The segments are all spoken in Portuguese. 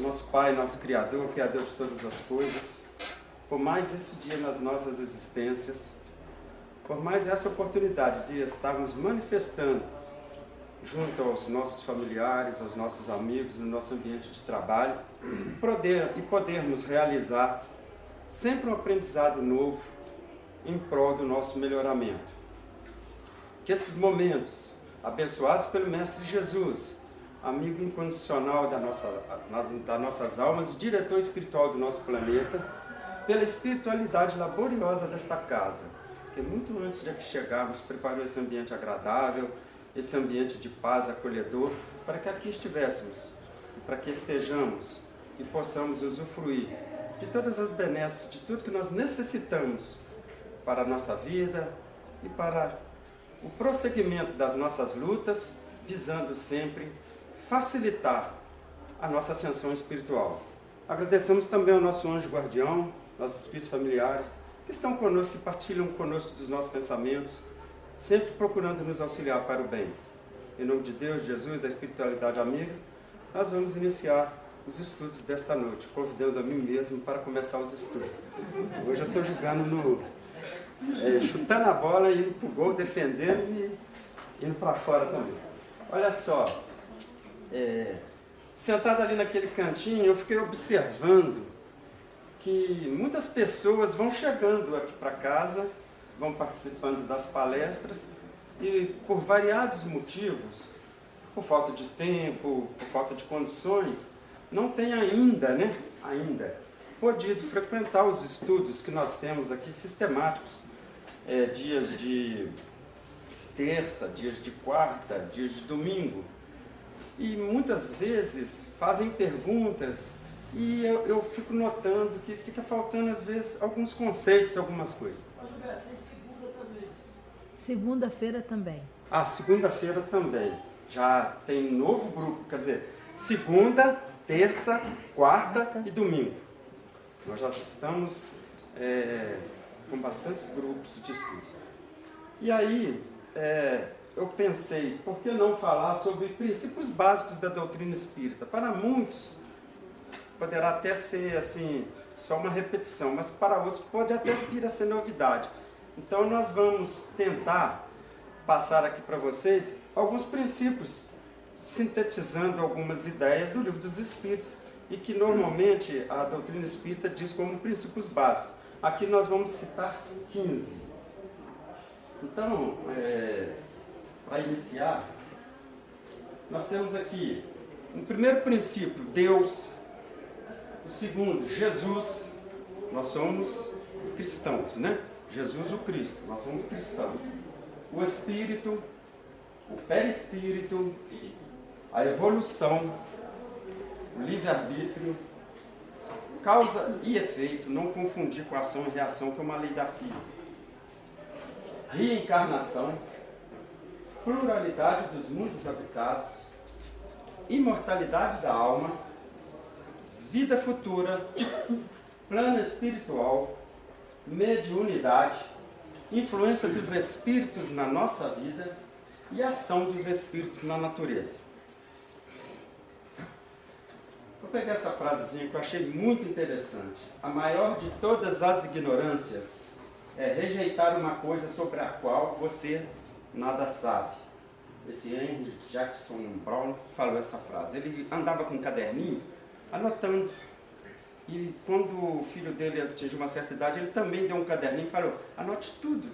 nosso Pai, nosso Criador, Criador de todas as coisas, por mais esse dia nas nossas existências, por mais essa oportunidade de estarmos manifestando junto aos nossos familiares, aos nossos amigos, no nosso ambiente de trabalho, e podermos realizar sempre um aprendizado novo em prol do nosso melhoramento. Que esses momentos, abençoados pelo Mestre Jesus, amigo incondicional das nossas almas e diretor espiritual do nosso planeta, pela espiritualidade laboriosa desta casa, que muito antes de que chegarmos preparou esse ambiente agradável, esse ambiente de paz acolhedor, para que aqui estivéssemos, e para que estejamos e possamos usufruir de todas as benesses, de tudo que nós necessitamos para a nossa vida e para o prosseguimento das nossas lutas, visando sempre facilitar a nossa ascensão espiritual. Agradecemos também ao nosso anjo guardião, nossos espíritos familiares, que estão conosco, que partilham conosco dos nossos pensamentos, sempre procurando nos auxiliar para o bem. Em nome de Deus, de Jesus, da espiritualidade amiga, nós vamos iniciar os estudos desta noite, convidando a mim mesmo para começar os estudos. Hoje eu estou jogando chutando a bola, indo para o gol, defendendo e indo para fora também. Olha só, sentado ali naquele cantinho, eu fiquei observando que muitas pessoas vão chegando aqui para casa, vão participando das palestras e por variados motivos, por falta de tempo, por falta de condições, não tem ainda podido frequentar os estudos que nós temos aqui sistemáticos, dias de terça, dias de quarta, dias de domingo. E muitas vezes fazem perguntas e eu fico notando que fica faltando às vezes alguns conceitos, algumas coisas. Segunda-feira também. Ah, segunda-feira também. Já tem novo grupo, quer dizer, segunda, terça, quarta e domingo. Nós já estamos com bastantes grupos de estudos. E aí, eu pensei, por que não falar sobre princípios básicos da doutrina espírita? Para muitos, poderá até ser assim, só uma repetição, mas para outros pode até vir a ser novidade. Então nós vamos tentar passar aqui para vocês alguns princípios, sintetizando algumas ideias do Livro dos Espíritos, e que normalmente a doutrina espírita diz como princípios básicos. Aqui nós vamos citar 15. Então, para iniciar, nós temos aqui o primeiro princípio, Deus. O segundo, Jesus. Nós somos cristãos, né? Jesus o Cristo, nós somos cristãos. O Espírito, o perispírito, a evolução, o livre-arbítrio, causa e efeito, não confundir com ação e reação, que é uma lei da física. Reencarnação, pluralidade dos mundos habitados, imortalidade da alma, vida futura, plano espiritual, mediunidade, influência dos espíritos na nossa vida e ação dos espíritos na natureza. Vou pegar essa frasezinha que eu achei muito interessante. A maior de todas as ignorâncias é rejeitar uma coisa sobre a qual você nada sabe. Esse Henry Jackson Brown falou essa frase. Ele andava com um caderninho anotando. E quando o filho dele atingiu uma certa idade, ele também deu um caderninho e falou: anote tudo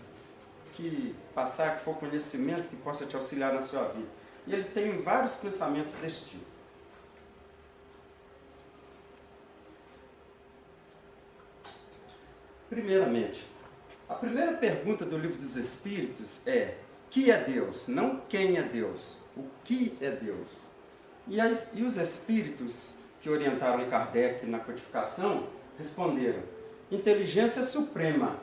que passar, que for conhecimento, que possa te auxiliar na sua vida. E ele tem vários pensamentos deste tipo. Primeiramente, a primeira pergunta do Livro dos Espíritos é: que é Deus? Não quem é Deus, o que é Deus? E os espíritos que orientaram Kardec na codificação responderam: inteligência suprema,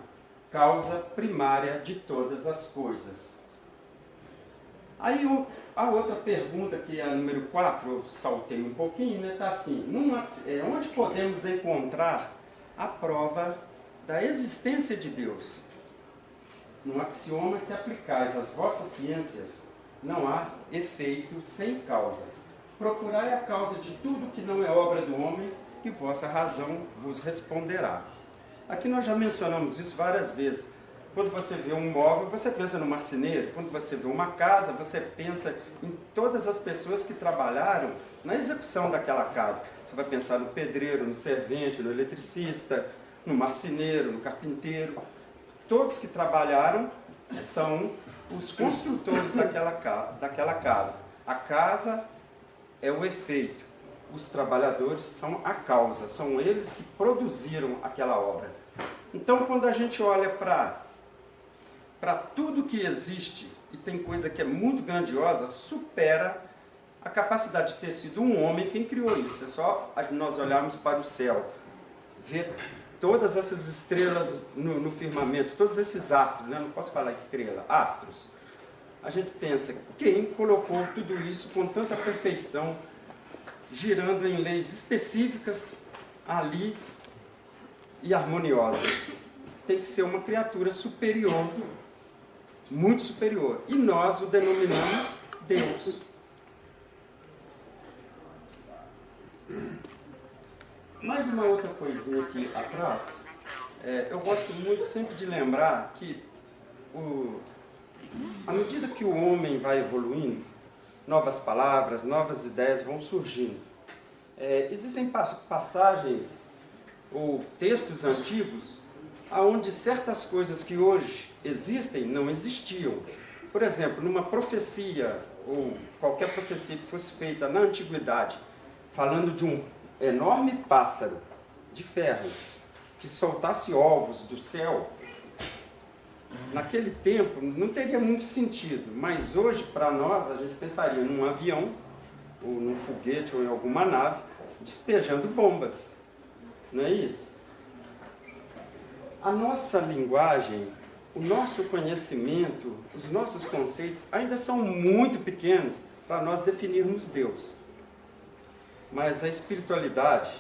causa primária de todas as coisas. Aí a outra pergunta, que é a número 4, eu saltei um pouquinho, está assim: onde podemos encontrar a prova da existência de Deus? No axioma que aplicais às vossas ciências, não há efeito sem causa. procurai a causa de tudo que não é obra do homem, e vossa razão vos responderá. Aqui nós já mencionamos isso várias vezes. Quando você vê um móvel, você pensa no marceneiro. Quando você vê uma casa, você pensa em todas as pessoas que trabalharam na execução daquela casa. Você vai pensar no pedreiro, no servente, no eletricista, no marceneiro, no carpinteiro. Todos que trabalharam são os construtores daquela casa. A casa é o efeito. Os trabalhadores são a causa, são eles que produziram aquela obra. Então, quando a gente olha para tudo que existe, e tem coisa que é muito grandiosa, supera a capacidade de ter sido um homem quem criou isso. É só nós olharmos para o céu, ver todas essas estrelas no firmamento, todos esses astros, né? Não posso falar estrela, astros. A gente pensa, quem colocou tudo isso com tanta perfeição, girando em leis específicas ali e harmoniosas? Tem que ser uma criatura superior, muito superior. E nós o denominamos Deus. Mais uma outra coisinha aqui atrás. Eu gosto muito sempre de lembrar que à medida que o homem vai evoluindo, novas palavras, novas ideias vão surgindo. Existem passagens ou textos antigos onde certas coisas que hoje existem não existiam. Por exemplo, numa profecia, ou qualquer profecia que fosse feita na antiguidade, falando de um enorme pássaro de ferro que soltasse ovos do céu, naquele tempo não teria muito sentido, mas hoje para nós a gente pensaria num avião, ou num foguete, ou em alguma nave, despejando bombas, não é isso? A nossa linguagem, o nosso conhecimento, os nossos conceitos ainda são muito pequenos para nós definirmos Deus. Mas a espiritualidade,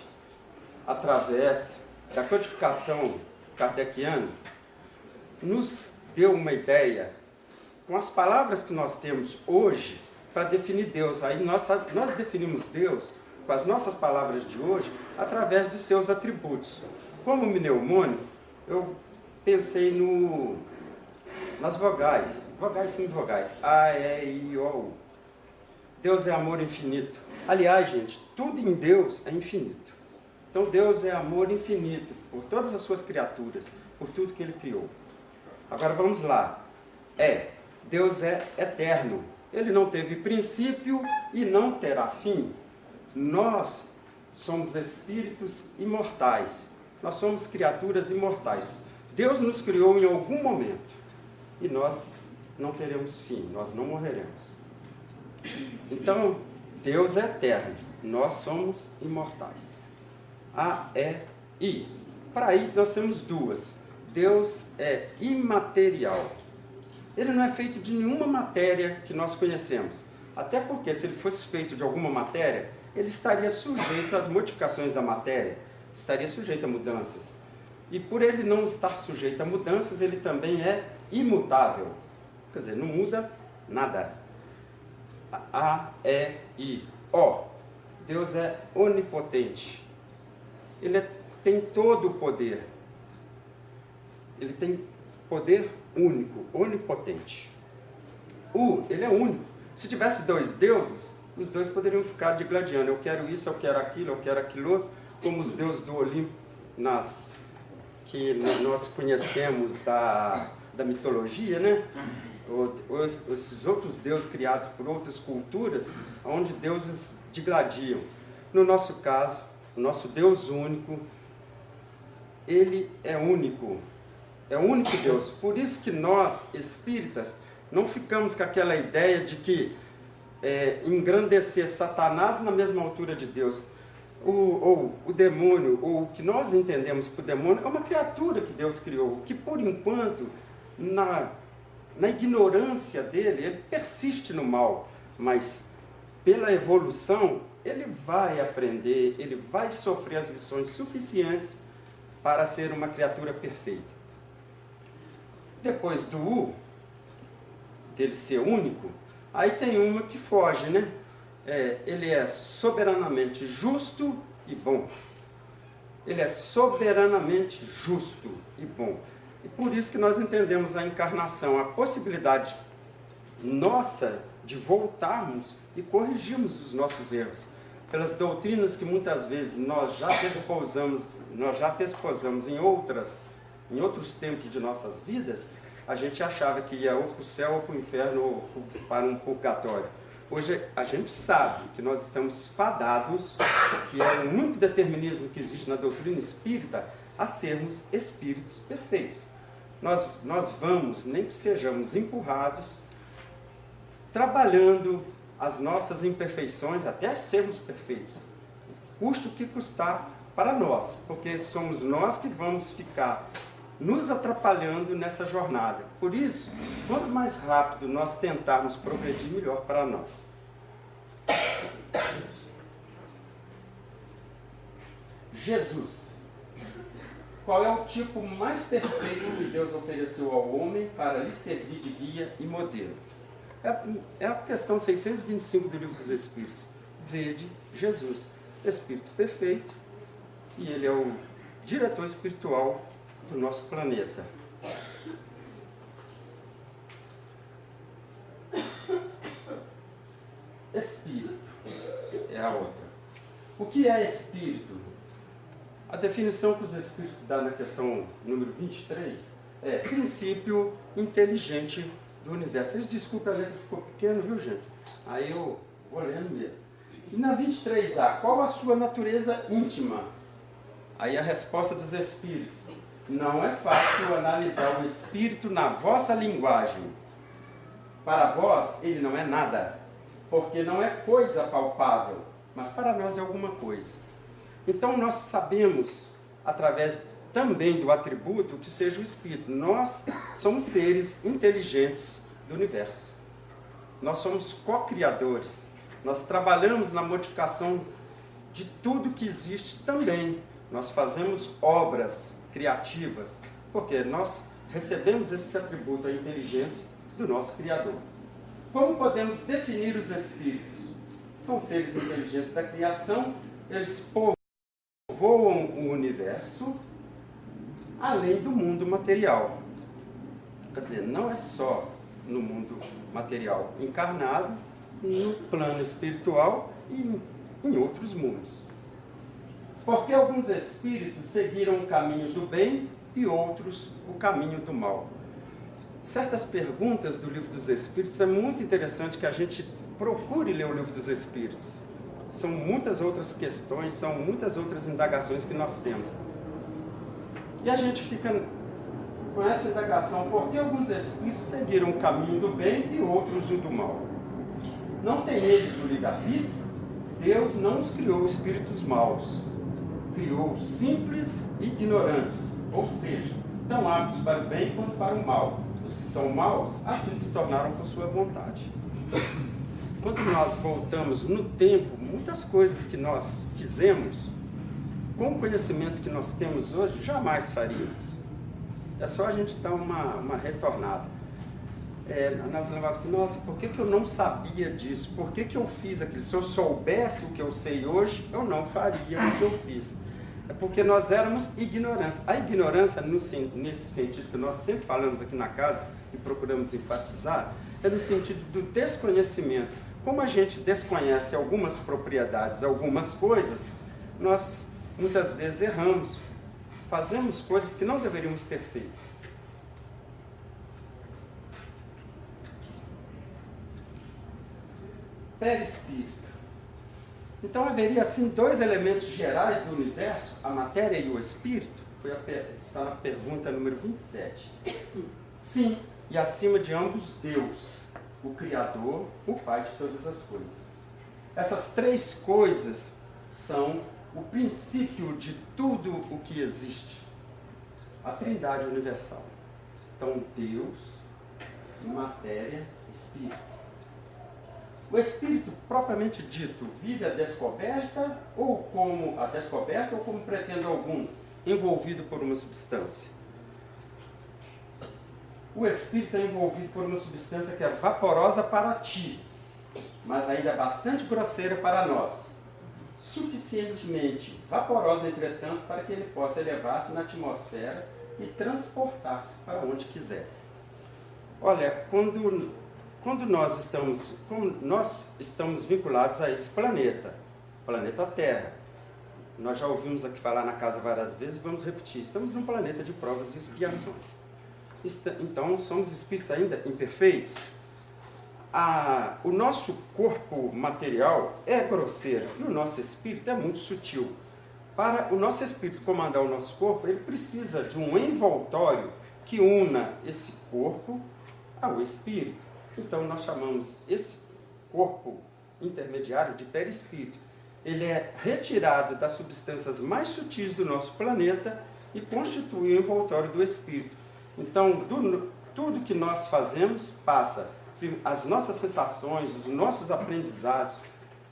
através da codificação kardeciana, nos deu uma ideia, com as palavras que nós temos hoje, para definir Deus. Aí nós definimos Deus, com as nossas palavras de hoje, através dos seus atributos. Como mnemônio, eu pensei nas vogais, vogais, A, E, I, O, U. Deus é amor infinito. Aliás, gente, tudo em Deus é infinito. Então Deus é amor infinito por todas as suas criaturas, por tudo que Ele criou. Agora vamos lá. Deus é eterno. Ele não teve princípio e não terá fim. Nós somos espíritos imortais. Nós somos criaturas imortais. Deus nos criou em algum momento. E nós não teremos fim. Nós não morreremos. Então, Deus é eterno. Nós somos imortais. A, E, I. Para aí nós temos duas. Deus é imaterial. Ele não é feito de nenhuma matéria que nós conhecemos. Até porque, se ele fosse feito de alguma matéria, ele estaria sujeito às modificações da matéria, estaria sujeito a mudanças. E por ele não estar sujeito a mudanças, ele também é imutável. Quer dizer, não muda nada. A, E, I, O. Deus é onipotente. Ele tem todo o poder. Ele tem poder único, onipotente. Ele é único. Se tivesse dois deuses, os dois poderiam ficar digladiando. Eu quero isso, eu quero aquilo outro, como os deuses do Olimpo, que nós conhecemos da mitologia, né? Esses outros deuses criados por outras culturas, onde deuses digladiam. No nosso caso, o nosso Deus único, Ele é único. É o único Deus. Por isso que nós, espíritas, não ficamos com aquela ideia de que engrandecer Satanás na mesma altura de Deus. Ou o demônio, ou o que nós entendemos por demônio, é uma criatura que Deus criou, que por enquanto, na ignorância dele, ele persiste no mal, mas pela evolução, ele vai aprender, ele vai sofrer as lições suficientes para ser uma criatura perfeita. Depois do dele ser único, aí tem uma que foge, né? ele é soberanamente justo e bom. Ele é soberanamente justo e bom. E por isso que nós entendemos a encarnação, a possibilidade nossa de voltarmos e corrigirmos os nossos erros. Pelas doutrinas que muitas vezes nós já desposamos em outros tempos de nossas vidas, a gente achava que ia ou para o céu ou para o inferno ou para um purgatório. Hoje a gente sabe que nós estamos fadados, que é o único determinismo que existe na doutrina espírita, a sermos espíritos perfeitos. Nós vamos, nem que sejamos empurrados, trabalhando as nossas imperfeições até sermos perfeitos. Custe o que custar para nós, porque somos nós que vamos ficar nos atrapalhando nessa jornada. Por isso, quanto mais rápido nós tentarmos progredir, melhor para nós. Jesus. Qual é o tipo mais perfeito que Deus ofereceu ao homem para lhe servir de guia e modelo? É a questão 625 do Livro dos Espíritos. Vede Jesus, Espírito perfeito, e ele é o diretor espiritual do nosso planeta. Espírito é a outra. O que é espírito? A definição que os Espíritos dão na questão número 23 é princípio inteligente do universo. Vocês desculpem, a letra ficou pequena, viu, gente? Aí eu vou lendo mesmo. E na 23A, qual a sua natureza íntima? Aí a resposta dos Espíritos. Não é fácil analisar o Espírito na vossa linguagem. Para vós, ele não é nada, porque não é coisa palpável, mas para nós é alguma coisa. Então nós sabemos, através também do atributo, que seja o Espírito. Nós somos seres inteligentes do universo. Nós somos co-criadores. Nós trabalhamos na modificação de tudo que existe também. Nós fazemos obras criativas, porque nós recebemos esse atributo, a inteligência do nosso Criador. Como podemos definir os Espíritos? São seres inteligentes da criação, eles povoam o universo, além do mundo material. Quer dizer, não é só no mundo material encarnado, no plano espiritual e em outros mundos. Porque alguns espíritos seguiram o caminho do bem e outros o caminho do mal. Certas perguntas do Livro dos Espíritos é muito interessante que a gente procure ler o Livro dos Espíritos. São muitas outras questões, são muitas outras indagações que nós temos. E a gente fica com essa indagação, por que alguns espíritos seguiram o caminho do bem e outros o do mal? Não tem eles o livre-arbítrio? Deus não os criou espíritos maus. Criou simples e ignorantes, ou seja, tão aptos para o bem quanto para o mal. Os que são maus, assim se tornaram por sua vontade. Quando nós voltamos no tempo, muitas coisas que nós fizemos, com o conhecimento que nós temos hoje, jamais faríamos. É só a gente dar uma retornada. Nós lembramos assim, nossa, por que eu não sabia disso? Por que eu fiz aquilo? Se eu soubesse o que eu sei hoje, eu não faria o que eu fiz. É porque nós éramos ignorantes. A ignorância, nesse sentido que nós sempre falamos aqui na casa e procuramos enfatizar, é no sentido do desconhecimento. Como a gente desconhece algumas propriedades, algumas coisas, nós muitas vezes erramos, fazemos coisas que não deveríamos ter feito. Perispírito. Então haveria assim dois elementos gerais do universo, a matéria e o espírito? Está na pergunta número 27. Sim, e acima de ambos Deus, o Criador, o Pai de todas as coisas. Essas três coisas são o princípio de tudo o que existe. A Trindade universal. Então Deus, matéria, espírito. O espírito, propriamente dito, vive a descoberta ou como pretendem alguns, envolvido por uma substância. O espírito é envolvido por uma substância que é vaporosa para ti. mas ainda bastante grosseira para nós, suficientemente vaporosa, entretanto, para que ele possa elevar-se na atmosfera e transportar-se para onde quiser. Olha, quando nós estamos vinculados a esse planeta Terra, nós já ouvimos aqui falar na casa várias vezes, vamos repetir, estamos num planeta de provas e expiações. Então, somos espíritos ainda imperfeitos. O nosso corpo material é grosseiro e o nosso espírito é muito sutil. Para o nosso espírito comandar o nosso corpo, ele precisa de um envoltório que una esse corpo ao espírito. Então, nós chamamos esse corpo intermediário de perispírito. Ele é retirado das substâncias mais sutis do nosso planeta e constitui o envoltório do espírito. Então, tudo que nós fazemos passa, as nossas sensações, os nossos aprendizados,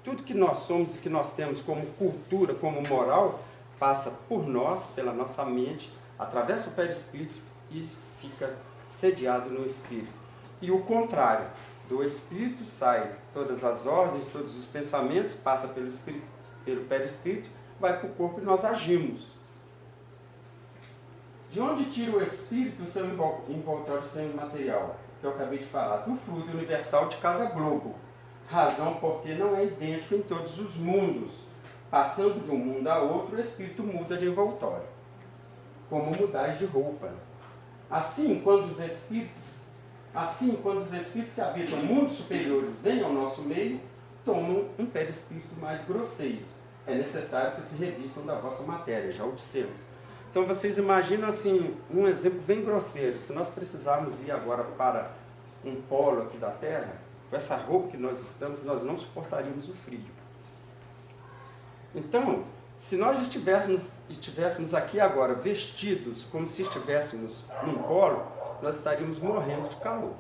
tudo que nós somos e que nós temos como cultura, como moral, passa por nós, pela nossa mente, atravessa o perispírito e fica sediado no espírito. E o contrário, do espírito sai todas as ordens, todos os pensamentos, passa pelo perispírito, vai para o corpo e nós agimos. De onde tira o espírito o seu envoltório semimaterial? Que eu acabei de falar, do fluido universal de cada globo. Razão porque não é idêntico em todos os mundos. Passando de um mundo a outro, o espírito muda de envoltório. Como mudar de roupa. Assim, quando os espíritos que habitam mundos superiores vêm ao nosso meio, tomam um perispírito mais grosseiro. É necessário que se revistam da vossa matéria, já o dissemos. Então vocês imaginam assim, um exemplo bem grosseiro. Se nós precisarmos ir agora para um polo aqui da Terra, com essa roupa que nós estamos, nós não suportaríamos o frio. Então, se nós estivéssemos aqui agora vestidos como se estivéssemos num polo, nós estaríamos morrendo de calor.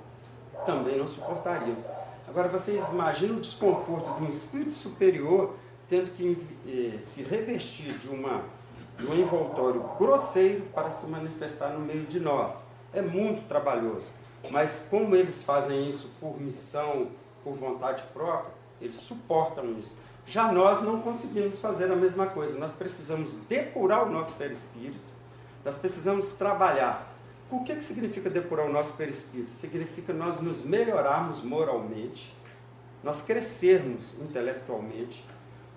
Também não suportaríamos. Agora vocês imaginam o desconforto de um espírito superior tendo que se revestir de um envoltório grosseiro para se manifestar no meio de nós. É muito trabalhoso. Mas como eles fazem isso por missão, por vontade própria, eles suportam isso. Já nós não conseguimos fazer a mesma coisa. Nós precisamos depurar o nosso perispírito. Nós precisamos trabalhar. O que significa depurar o nosso perispírito? Significa nós nos melhorarmos moralmente, nós crescermos intelectualmente,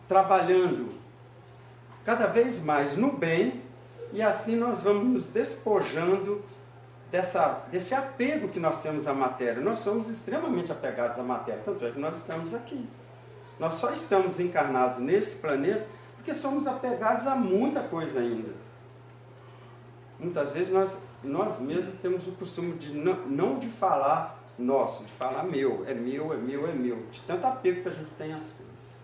trabalhando cada vez mais no bem, e assim nós vamos nos despojando desse apego que nós temos à matéria. Nós somos extremamente apegados à matéria, tanto é que nós estamos aqui. Nós só estamos encarnados nesse planeta porque somos apegados a muita coisa ainda. Muitas vezes nós mesmos temos o costume de não de falar nosso, de falar meu, é meu, é meu, é meu, de tanto apego que a gente tem às coisas.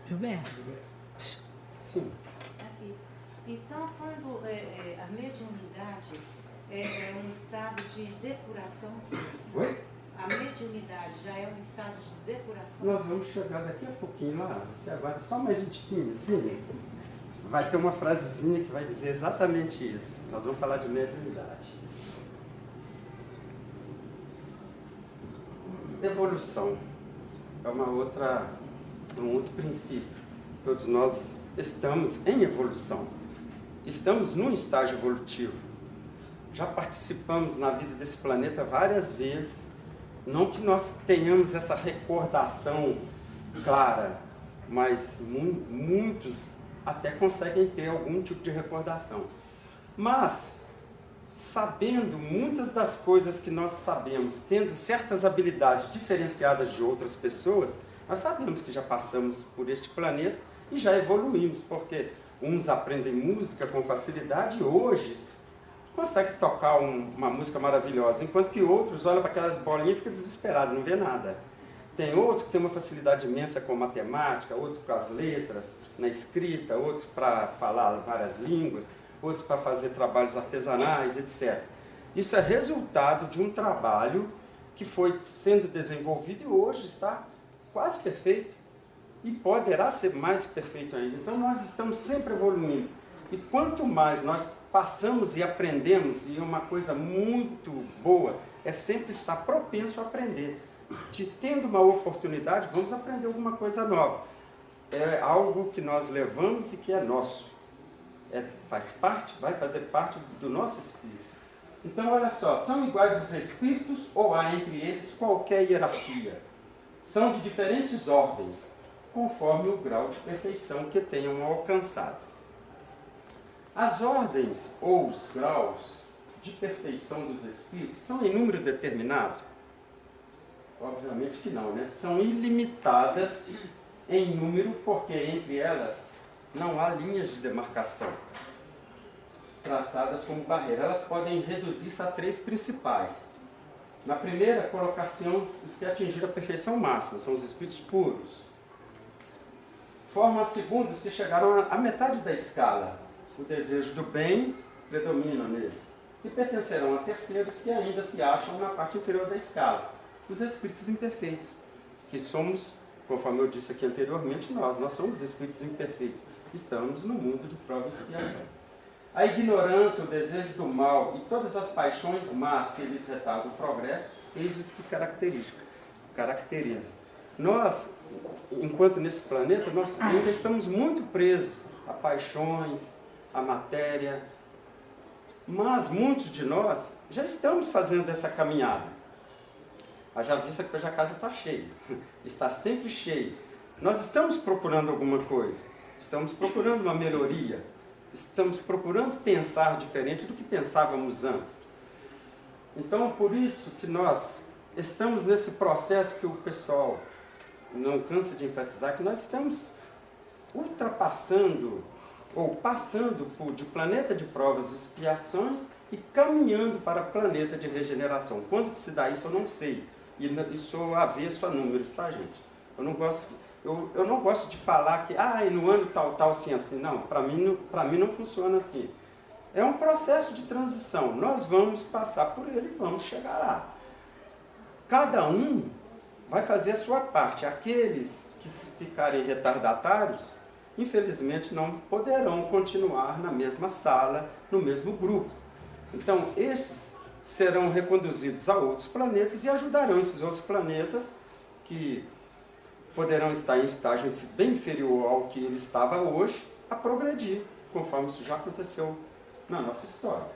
Gilberto? Sim. Aqui. Então, quando a mediunidade é um estado de depuração, Oi? a mediunidade já é um estado de depuração? Nós vamos chegar daqui a pouquinho lá, você aguarda só mais um tiquinho, assim. Vai ter uma frasezinha que vai dizer exatamente isso. Nós vamos falar de mediunidade. Evolução é um outro princípio. Todos nós estamos em evolução. Estamos num estágio evolutivo. Já participamos na vida desse planeta várias vezes. Não que nós tenhamos essa recordação clara, mas muitos até conseguem ter algum tipo de recordação. Mas, sabendo muitas das coisas que nós sabemos, tendo certas habilidades diferenciadas de outras pessoas, nós sabemos que já passamos por este planeta e já evoluímos, porque uns aprendem música com facilidade e hoje conseguem tocar uma música maravilhosa, enquanto que outros olham para aquelas bolinhas e ficam desesperados, não vê nada. Tem outros que têm uma facilidade imensa com matemática, outro para as letras, na escrita, outro para falar várias línguas, outros para fazer trabalhos artesanais, etc. Isso é resultado de um trabalho que foi sendo desenvolvido e hoje está quase perfeito e poderá ser mais perfeito ainda. Então nós estamos sempre evoluindo. E quanto mais nós passamos e aprendemos, e uma coisa muito boa é sempre estar propenso a aprender. Tendo uma oportunidade, vamos aprender alguma coisa nova. É algo que nós levamos e que é nosso. Faz parte, vai fazer parte do nosso espírito. Então, olha só, são iguais os espíritos ou há entre eles qualquer hierarquia? São de diferentes ordens, conforme o grau de perfeição que tenham alcançado. As ordens ou os graus de perfeição dos espíritos são em número determinado? Obviamente que não, né? São ilimitadas em número, porque entre elas não há linhas de demarcação traçadas como barreira. Elas podem reduzir-se a 3 principais. Na primeira colocação, os que atingiram a perfeição máxima, são os espíritos puros. Formam a segunda os que chegaram à metade da escala. O desejo do bem predomina neles. E pertencerão a terceiros que ainda se acham na parte inferior da escala. Os espíritos imperfeitos, que somos, conforme eu disse aqui anteriormente, nós somos espíritos imperfeitos. Estamos no mundo de prova e expiação. A ignorância, o desejo do mal e todas as paixões más que lhes retardam o progresso, eis os que caracteriza. Nós, enquanto nesse planeta, nós ainda estamos muito presos a paixões, a matéria, mas muitos de nós já estamos fazendo essa caminhada. Haja vista que hoje a casa está cheia, está sempre cheia. Nós estamos procurando alguma coisa, estamos procurando uma melhoria, estamos procurando pensar diferente do que pensávamos antes. Então, por isso que nós estamos nesse processo que o pessoal não cansa de enfatizar, que nós estamos ultrapassando ou passando de planeta de provas e expiações e caminhando para planeta de regeneração. Quando que se dá isso, eu não sei. E sou avesso a números, tá, gente? Eu não gosto de falar que no ano tal, assim. Não, para mim não funciona assim. É um processo de transição. Nós vamos passar por ele e vamos chegar lá. Cada um vai fazer a sua parte. Aqueles que ficarem retardatários, infelizmente não poderão continuar na mesma sala, no mesmo grupo. Então, esses serão reconduzidos a outros planetas e ajudarão esses outros planetas que poderão estar em estágio bem inferior ao que ele estava hoje, a progredir, conforme isso já aconteceu na nossa história.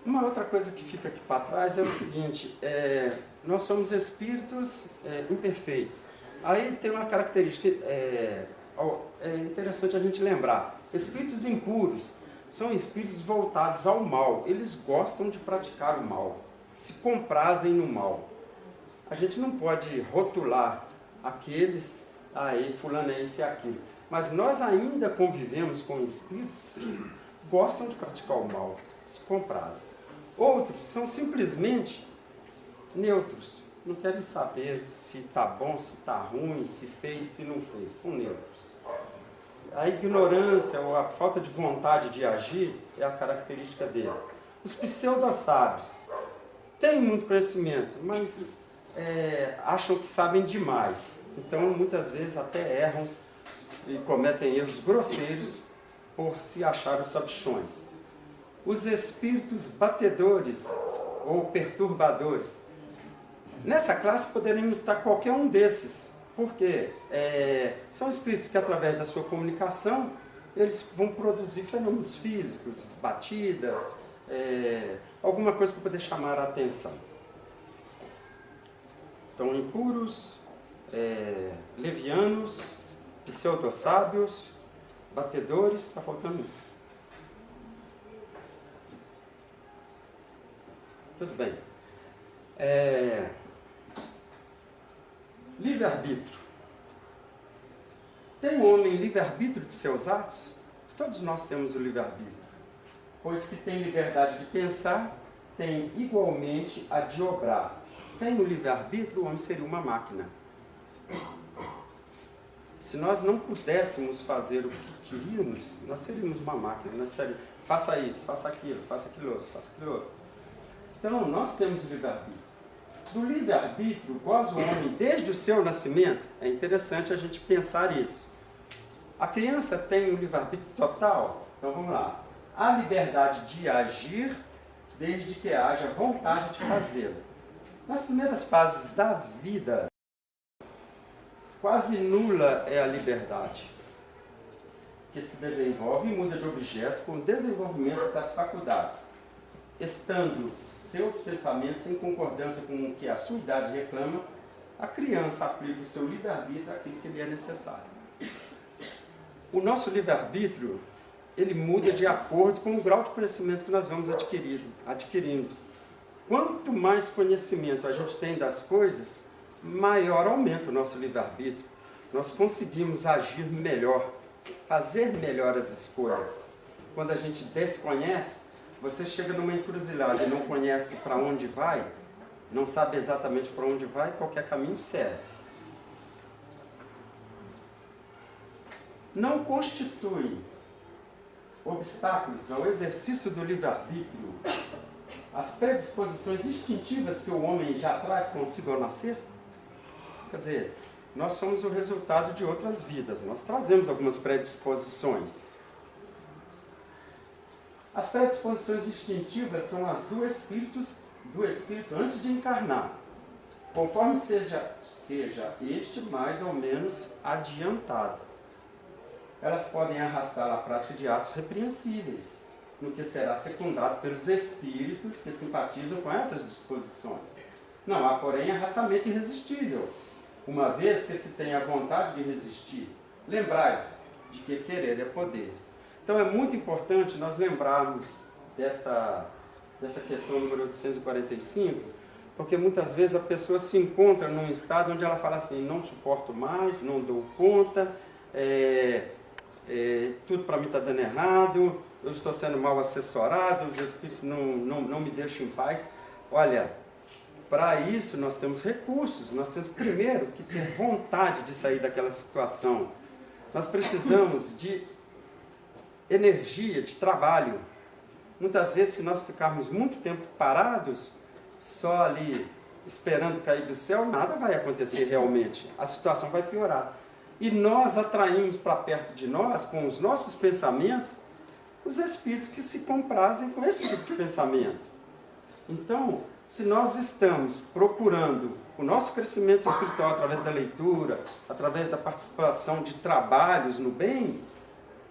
Uma outra coisa que fica aqui para trás é o seguinte, nós somos espíritos imperfeitos. Aí tem uma característica, é interessante a gente lembrar, espíritos impuros são espíritos voltados ao mal, eles gostam de praticar o mal, se comprazem no mal. A gente não pode rotular aqueles, fulano é esse e aquilo, mas nós ainda convivemos com espíritos que gostam de praticar o mal, se comprazem. Outros são simplesmente neutros, não querem saber se está bom, se está ruim, se fez, se não fez, são neutros. A ignorância ou a falta de vontade de agir é a característica dele. Os pseudo-sábios têm muito conhecimento, mas acham que sabem demais. Então, muitas vezes até erram e cometem erros grosseiros por se achar os sabichões. Os espíritos batedores ou perturbadores. Nessa classe poderíamos estar qualquer um desses, porque são espíritos que, através da sua comunicação, eles vão produzir fenômenos físicos, batidas, alguma coisa para poder chamar a atenção. Então, impuros, levianos, pseudo-sábios, batedores, está faltando muito. Tudo bem. Livre-arbítrio. Tem o homem livre-arbítrio de seus atos? Todos nós temos o livre-arbítrio. Pois que tem liberdade de pensar, tem igualmente a de obrar. Sem o livre-arbítrio, o homem seria uma máquina. Se nós não pudéssemos fazer o que queríamos, nós seríamos uma máquina. Nós seríamos, faça isso, faça aquilo outro, faça aquilo outro. Então, nós temos o livre-arbítrio. Do livre-arbítrio goza o homem desde o seu nascimento. É interessante a gente pensar isso. A criança tem o livre-arbítrio total? Então, vamos lá. há liberdade de agir, desde que haja vontade de fazê-lo. Nas primeiras fases da vida, quase nula é a liberdade, que se desenvolve e muda de objeto com o desenvolvimento das faculdades, estando seus pensamentos em concordância com o que a sua idade reclama, a criança aplica o seu livre-arbítrio àquilo que lhe é necessário. O nosso livre-arbítrio, ele muda de acordo com o grau de conhecimento que nós vamos adquirindo. Quanto mais conhecimento a gente tem das coisas, maior aumenta o nosso livre-arbítrio. Nós conseguimos agir melhor, fazer melhor as escolhas. Quando a gente desconhece, você chega numa encruzilhada e não conhece para onde vai, não sabe exatamente para onde vai, qualquer caminho serve. Não constitui obstáculos ao exercício do livre-arbítrio as predisposições instintivas que o homem já traz consigo ao nascer? Quer dizer, nós somos o resultado de outras vidas, nós trazemos algumas predisposições. As predisposições instintivas são as do espírito antes de encarnar, conforme seja este mais ou menos adiantado. Elas podem arrastar a prática de atos repreensíveis, no que será secundado pelos espíritos que simpatizam com essas disposições. Não há, porém, arrastamento irresistível, uma vez que se tem a vontade de resistir. Lembrai-vos de que querer é poder. Então é muito importante nós lembrarmos desta questão número 845, porque muitas vezes a pessoa se encontra num estado onde ela fala assim, não suporto mais, não dou conta, tudo para mim está dando errado, eu estou sendo mal assessorado, os espíritos não me deixam em paz. Olha, para isso nós temos recursos, nós temos primeiro que ter vontade de sair daquela situação. Nós precisamos de energia, de trabalho. Muitas vezes, se nós ficarmos muito tempo parados, só ali esperando cair do céu, nada vai acontecer realmente. A situação vai piorar. E nós atraímos para perto de nós, com os nossos pensamentos, os espíritos que se comprazem com esse tipo de pensamento. Então, se nós estamos procurando o nosso crescimento espiritual através da leitura, através da participação de trabalhos no bem,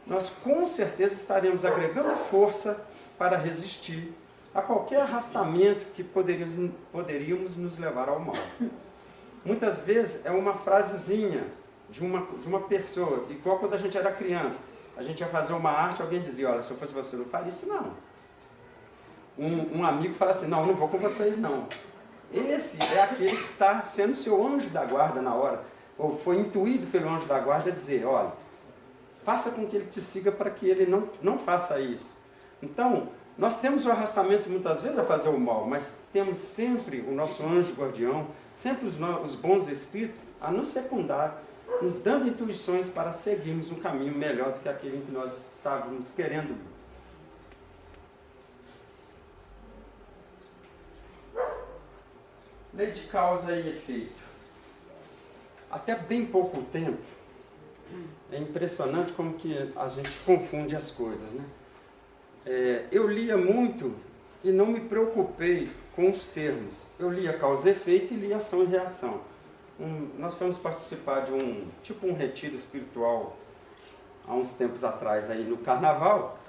nós com certeza estaremos agregando força para resistir a qualquer arrastamento que poderíamos nos levar ao mal. Muitas vezes é uma frasezinha de uma pessoa, igual quando a gente era criança. A gente ia fazer uma arte, alguém dizia, olha, se eu fosse você, eu não faria isso não. Um amigo fala assim, não, eu não vou com vocês não. Esse é aquele que está sendo seu anjo da guarda na hora, ou foi intuído pelo anjo da guarda a dizer, olha, faça com que ele te siga para que ele não faça isso. Então, nós temos o arrastamento muitas vezes a fazer o mal, mas temos sempre o nosso anjo guardião, sempre os bons espíritos a nos secundar, nos dando intuições para seguirmos um caminho melhor do que aquele em que nós estávamos querendo. Lei de causa e efeito. Até bem pouco tempo, é impressionante como que a gente confunde as coisas, né? Eu lia muito e não me preocupei com os termos. Eu lia causa e efeito e lia ação e reação. Nós fomos participar de um retiro espiritual há uns tempos atrás aí no Carnaval,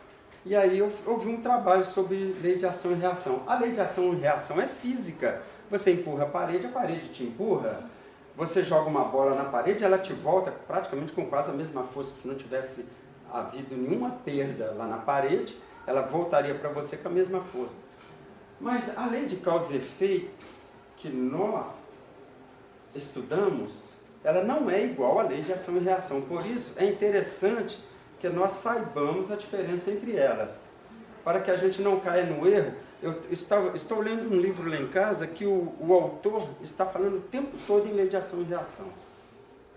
e aí eu ouvi um trabalho sobre lei de ação e reação. A lei de ação e reação é física. Você empurra a parede te empurra. Você joga uma bola na parede, ela te volta praticamente com quase a mesma força. Se não tivesse havido nenhuma perda lá na parede, ela voltaria para você com a mesma força. Mas a lei de causa e efeito que nós estudamos, ela não é igual à lei de ação e reação. Por isso, é interessante que nós saibamos a diferença entre elas, para que a gente não caia no erro. Eu estou lendo um livro lá em casa que o autor está falando o tempo todo em lei de ação e reação.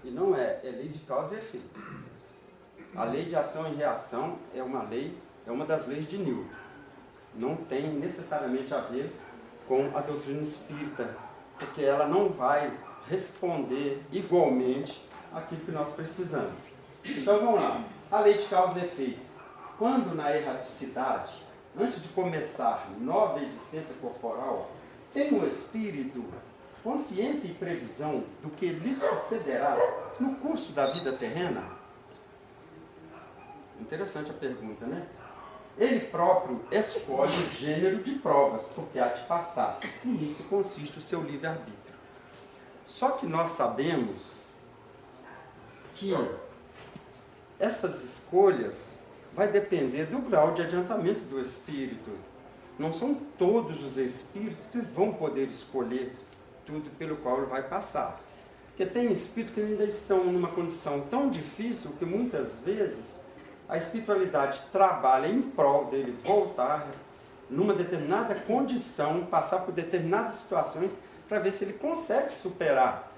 E não é lei de causa e efeito. A lei de ação e reação é uma das leis de Newton. Não tem necessariamente a ver com a doutrina espírita, porque ela não vai responder igualmente aquilo que nós precisamos. Então vamos lá. A lei de causa e efeito. quando na erraticidade, antes de começar nova existência corporal, tem o espírito consciência e previsão do que lhe sucederá no curso da vida terrena? Interessante a pergunta, né? Ele próprio escolhe o gênero de provas, porque há de passar. E nisso consiste o seu livre-arbítrio. Só que nós sabemos que estas escolhas vai depender do grau de adiantamento do espírito. Não são todos os espíritos que vão poder escolher tudo pelo qual ele vai passar. Porque tem espíritos que ainda estão numa condição tão difícil que muitas vezes a espiritualidade trabalha em prol dele voltar numa determinada condição, passar por determinadas situações para ver se ele consegue superar.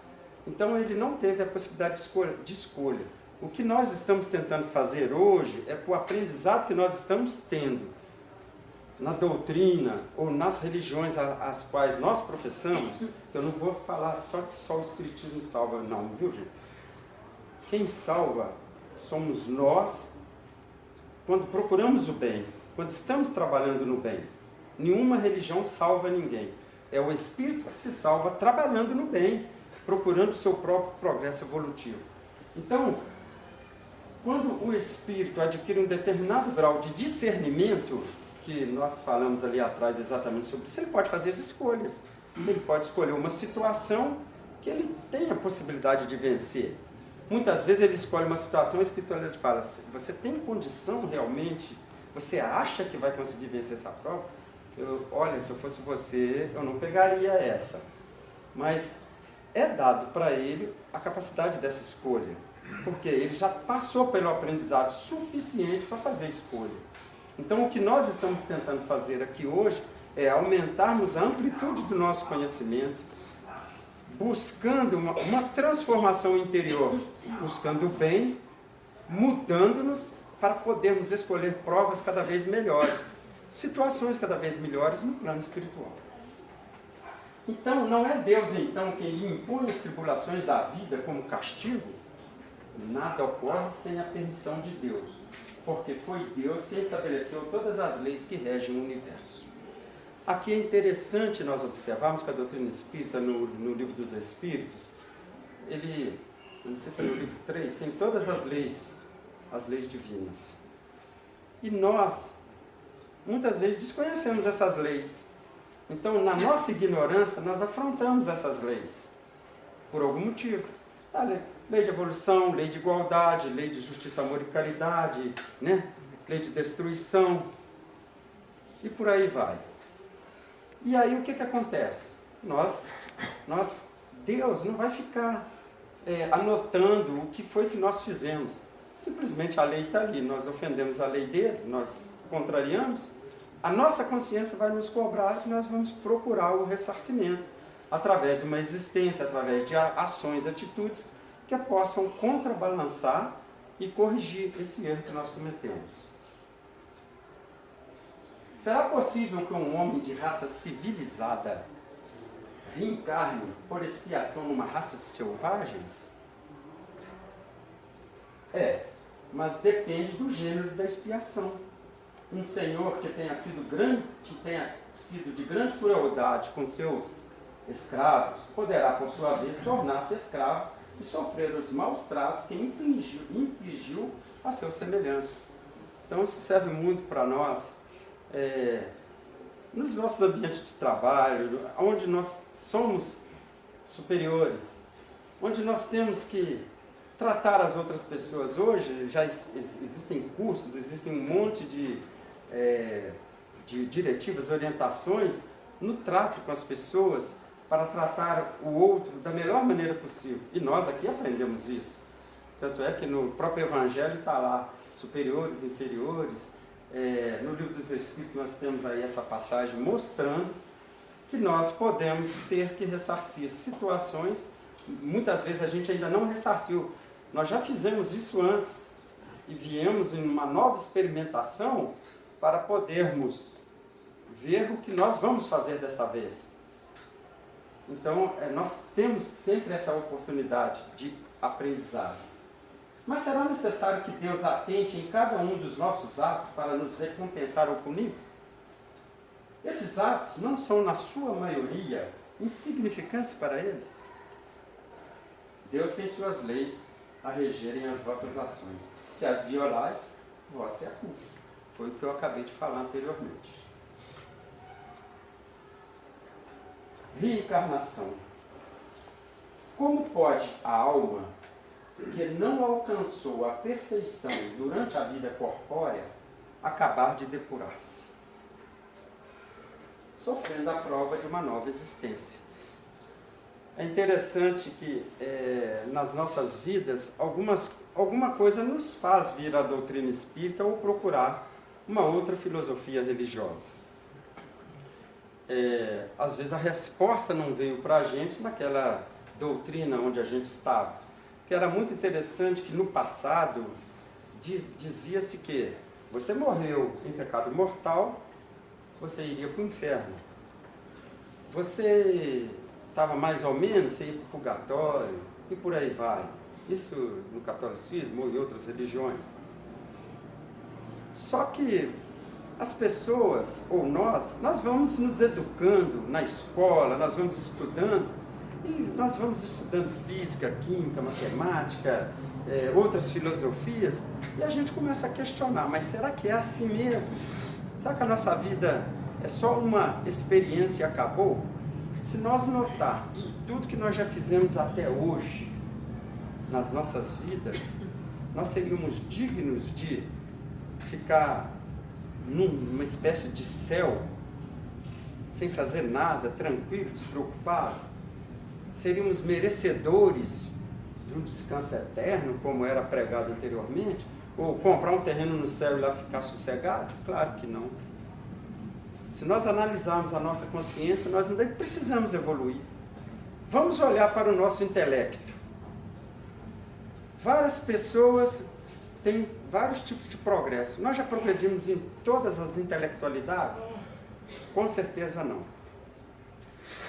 Então ele não teve a possibilidade de escolha. O que nós estamos tentando fazer hoje é com o aprendizado que nós estamos tendo na doutrina ou nas religiões às quais nós professamos. Eu não vou falar só que só o Espiritismo salva, não, viu, gente? Quem salva somos nós quando procuramos o bem, quando estamos trabalhando no bem. Nenhuma religião salva ninguém. É o espírito que se salva trabalhando no bem, procurando o seu próprio progresso evolutivo. Então, quando o espírito adquire um determinado grau de discernimento, que nós falamos ali atrás exatamente sobre isso, ele pode fazer as escolhas. Ele pode escolher uma situação que ele tem a possibilidade de vencer. Muitas vezes ele escolhe uma situação e a espiritualidade fala: você tem condição realmente? Você acha que vai conseguir vencer essa prova? Olha, se eu fosse você, eu não pegaria essa. Mas é dado para ele a capacidade dessa escolha, porque ele já passou pelo aprendizado suficiente para fazer a escolha. Então, o que nós estamos tentando fazer aqui hoje é aumentarmos a amplitude do nosso conhecimento, buscando uma transformação interior, buscando o bem, mudando-nos para podermos escolher provas cada vez melhores, situações cada vez melhores no plano espiritual. Então, não é Deus, então, quem lhe impõe as tribulações da vida como castigo. Nada ocorre sem a permissão de Deus, porque foi Deus quem estabeleceu todas as leis que regem o universo. Aqui é interessante nós observarmos que a doutrina espírita, no livro dos Espíritos, ele, não sei se é no livro 3, tem todas as leis divinas. E nós, muitas vezes, desconhecemos essas leis. Então, na nossa ignorância, nós afrontamos essas leis, por algum motivo. Lei de evolução, lei de igualdade, lei de justiça, amor e caridade, né? Lei de destruição, e por aí vai. E aí o que acontece? Deus não vai ficar anotando o que foi que nós fizemos. Simplesmente a lei está ali, nós ofendemos a lei dele, nós contrariamos, a nossa consciência vai nos cobrar e nós vamos procurar o ressarcimento através de uma existência, através de ações, atitudes que possam contrabalançar e corrigir esse erro que nós cometemos. Será possível que um homem de raça civilizada reencarne por expiação numa raça de selvagens? Mas depende do gênero da expiação. Um senhor que tenha sido de grande crueldade com seus escravos, poderá, por sua vez, tornar-se escravo e sofrer os maus tratos que infligiu a seus semelhantes. Então, isso serve muito para nós, nos nossos ambientes de trabalho, onde nós somos superiores, onde nós temos que tratar as outras pessoas. Hoje já existem cursos, existem um monte de diretivas, orientações no trato com as pessoas para tratar o outro da melhor maneira possível. E nós aqui aprendemos isso. Tanto é que no próprio Evangelho está lá, superiores, inferiores. No Livro dos Espíritos nós temos aí essa passagem mostrando que nós podemos ter que ressarcir situações. Muitas vezes a gente ainda não ressarciu. Nós já fizemos isso antes e viemos em uma nova experimentação para podermos ver o que nós vamos fazer desta vez. Então, nós temos sempre essa oportunidade de aprendizado. Mas será necessário que Deus atente em cada um dos nossos atos para nos recompensar ou punir? Esses atos não são, na sua maioria, insignificantes para Ele? Deus tem suas leis a regerem as vossas ações. Se as violais, vossa é a culpa. Foi o que eu acabei de falar anteriormente. Reencarnação. Como pode a alma que não alcançou a perfeição durante a vida corpórea acabar de depurar-se, sofrendo a prova de uma nova existência? É interessante que nas nossas vidas alguma coisa nos faz vir à doutrina espírita ou procurar uma outra filosofia religiosa. Às vezes a resposta não veio para a gente naquela doutrina onde a gente estava. Que era muito interessante que no passado dizia-se que você morreu em pecado mortal, você iria para o inferno. Você estava mais ou menos, você ia para o purgatório e por aí vai. Isso no catolicismo ou em outras religiões. Só que as pessoas, ou nós vamos nos educando na escola, nós vamos estudando, e nós vamos estudando física, química, matemática, outras filosofias, e a gente começa a questionar, mas será que é assim mesmo? Será que a nossa vida é só uma experiência e acabou? Se nós notarmos tudo que nós já fizemos até hoje, nas nossas vidas, nós seríamos dignos de ficar numa espécie de céu, sem fazer nada, tranquilo, despreocupado. Seríamos merecedores de um descanso eterno, como era pregado anteriormente? Ou comprar um terreno no céu e lá ficar sossegado? Claro que não. Se nós analisarmos a nossa consciência, nós ainda precisamos evoluir. Vamos olhar para o nosso intelecto. Várias pessoas têm vários tipos de progresso. Nós já progredimos em todas as intelectualidades? Com certeza não.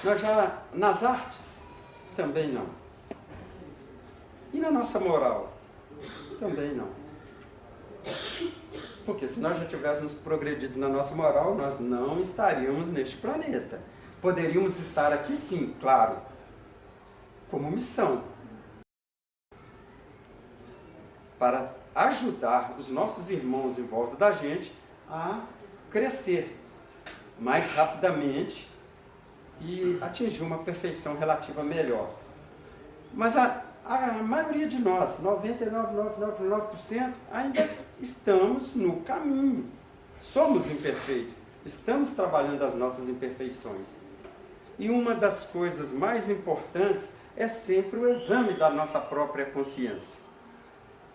Nós já, nas artes? Também não. E na nossa moral? Também não. Porque se nós já tivéssemos progredido na nossa moral, nós não estaríamos neste planeta. Poderíamos estar aqui sim, claro, como missão, para ajudar os nossos irmãos em volta da gente a crescer mais rapidamente e atingir uma perfeição relativa melhor. Mas a maioria de nós, 99,999%, ainda estamos no caminho. Somos imperfeitos. Estamos trabalhando as nossas imperfeições. E uma das coisas mais importantes é sempre o exame da nossa própria consciência.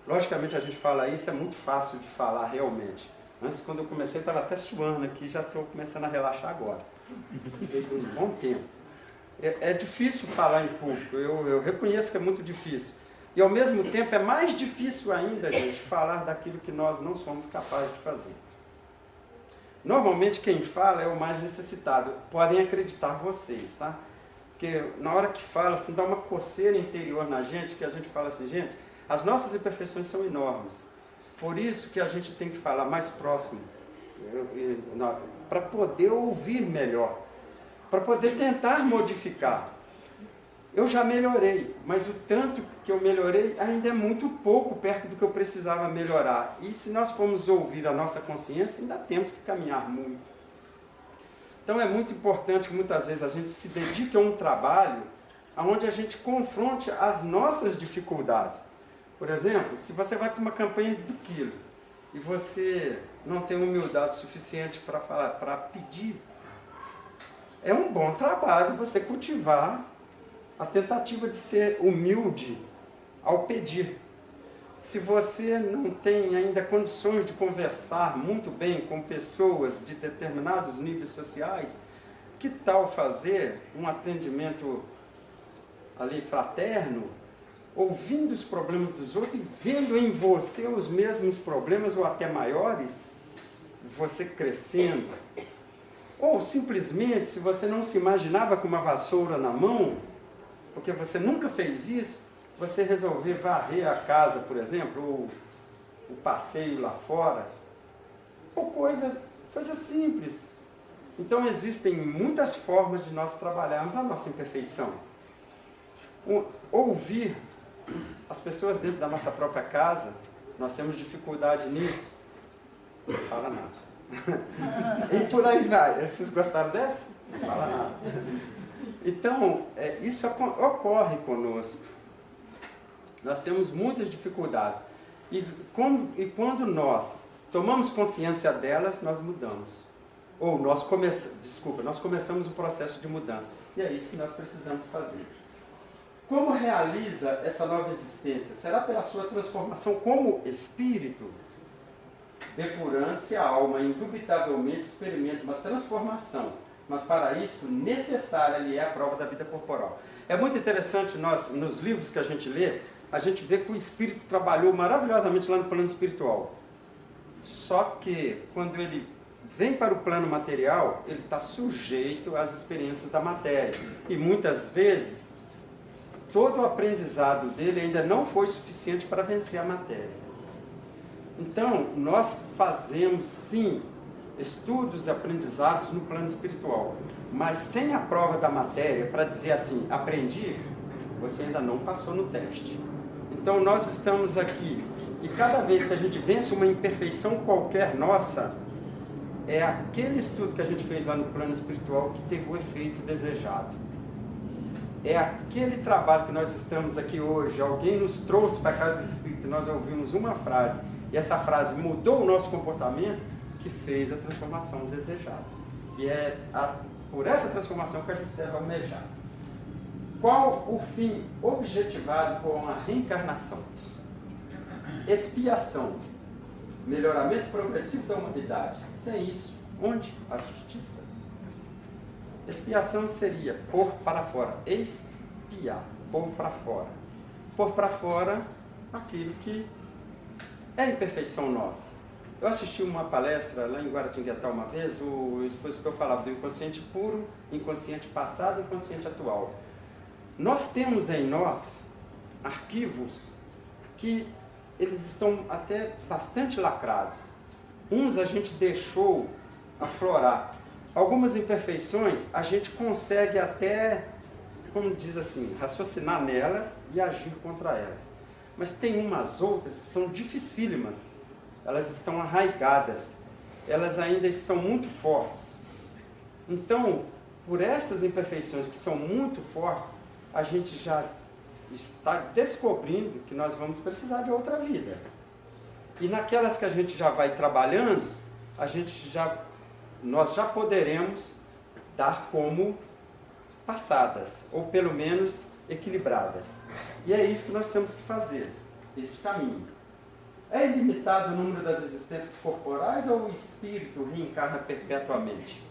Logicamente a gente fala isso, é muito fácil de falar realmente. Antes, quando eu comecei, eu estava até suando aqui, já estou começando a relaxar agora. Precisei de um bom tempo. É difícil falar em público, eu reconheço que é muito difícil. E ao mesmo tempo é mais difícil ainda, gente, falar daquilo que nós não somos capazes de fazer. Normalmente quem fala é o mais necessitado. Podem acreditar vocês, tá? Porque na hora que fala, assim, dá uma coceira interior na gente, que a gente fala assim, gente, as nossas imperfeições são enormes. Por isso que a gente tem que falar mais próximo, para poder ouvir melhor, para poder tentar modificar. Eu já melhorei, mas o tanto que eu melhorei ainda é muito pouco perto do que eu precisava melhorar. E se nós formos ouvir a nossa consciência, ainda temos que caminhar muito. Então é muito importante que muitas vezes a gente se dedique a um trabalho onde a gente confronte as nossas dificuldades. Por exemplo, se você vai para uma campanha do quilo e você não tem humildade suficiente para falar, para pedir, é um bom trabalho você cultivar a tentativa de ser humilde ao pedir. Se você não tem ainda condições de conversar muito bem com pessoas de determinados níveis sociais, que tal fazer um atendimento ali fraterno, ouvindo os problemas dos outros e vendo em você os mesmos problemas ou até maiores, você crescendo? Ou simplesmente, se você não se imaginava com uma vassoura na mão, porque você nunca fez isso, você resolver varrer a casa, por exemplo, ou o passeio lá fora, ou coisa simples. Então existem muitas formas de nós trabalharmos a nossa imperfeição. Ouvir as pessoas dentro da nossa própria casa, nós temos dificuldade nisso. Não fala nada. E por aí vai. Vocês gostaram dessa? Não fala nada. Então, isso ocorre conosco. Nós temos muitas dificuldades. E quando nós tomamos consciência delas, nós mudamos. Ou nós começamos o processo de mudança. E é isso que nós precisamos fazer. Como realiza essa nova existência? Será pela sua transformação como espírito? Depurando-se a alma, indubitavelmente experimenta uma transformação. Mas para isso, necessária lhe é a prova da vida corporal. É muito interessante, nos livros que a gente lê, a gente vê que o espírito trabalhou maravilhosamente lá no plano espiritual. Só que, quando ele vem para o plano material, ele está sujeito às experiências da matéria. E muitas vezes, todo o aprendizado dele ainda não foi suficiente para vencer a matéria. Então, nós fazemos, sim, estudos e aprendizados no plano espiritual. Mas sem a prova da matéria, para dizer assim, aprendi, você ainda não passou no teste. Então, nós estamos aqui, e cada vez que a gente vence uma imperfeição qualquer nossa, é aquele estudo que a gente fez lá no plano espiritual que teve o efeito desejado. É aquele trabalho que nós estamos aqui hoje, alguém nos trouxe para a casa espírita, nós ouvimos uma frase, e essa frase mudou o nosso comportamento, que fez a transformação desejada. E é por essa transformação que a gente deve almejar. Qual o fim objetivado com a reencarnação? Expiação. Melhoramento progressivo da humanidade. Sem isso, onde a justiça? Expiação seria pôr para fora. Expiar. Pôr para fora. Pôr para fora aquilo que é imperfeição nossa. Eu assisti uma palestra lá em Guaratinguetá uma vez, o expositor falava do inconsciente puro, inconsciente passado e inconsciente atual. Nós temos em nós arquivos que eles estão até bastante lacrados. Uns a gente deixou aflorar. Algumas imperfeições a gente consegue até, como diz assim, raciocinar nelas e agir contra elas. Mas tem umas outras que são dificílimas. Elas estão arraigadas. Elas ainda são muito fortes. Então, por estas imperfeições que são muito fortes, a gente já está descobrindo que nós vamos precisar de outra vida. E naquelas que a gente já vai trabalhando, nós já poderemos dar como passadas, ou pelo menos equilibradas. E é isso que nós temos que fazer, esse caminho. É ilimitado o número das existências corporais ou o espírito reencarna perpetuamente?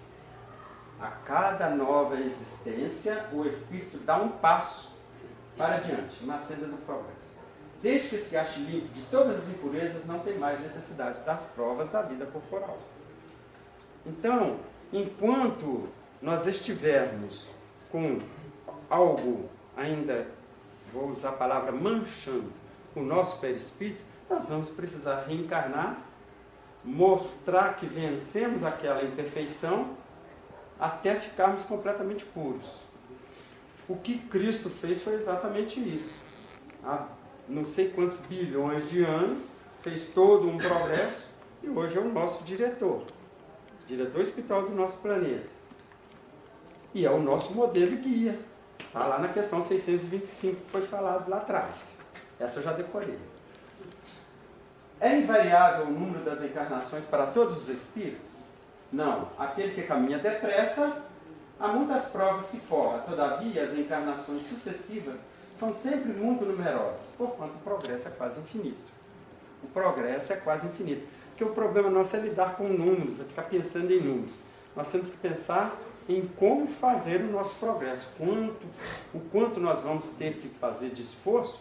A cada nova existência, o espírito dá um passo para diante, na senda do progresso. Desde que se ache limpo de todas as impurezas, não tem mais necessidade das provas da vida corporal. Então, enquanto nós estivermos com algo ainda, vou usar a palavra manchando, o nosso perispírito, nós vamos precisar reencarnar, mostrar que vencemos aquela imperfeição, até ficarmos completamente puros. O que Cristo fez foi exatamente isso. Há não sei quantos bilhões de anos, fez todo um progresso e hoje é o nosso diretor espiritual do nosso planeta. E é o nosso modelo e guia. Está lá na questão 625 que foi falado lá atrás. Essa eu já decorei. É invariável o número das encarnações para todos os espíritos? Não. Aquele que caminha depressa, há muitas provas se forra. Todavia, as encarnações sucessivas são sempre muito numerosas, porquanto o progresso é quase infinito. O progresso é quase infinito. Porque o problema nosso é lidar com números, é ficar pensando em números. Nós temos que pensar em como fazer o nosso progresso. O quanto nós vamos ter que fazer de esforço,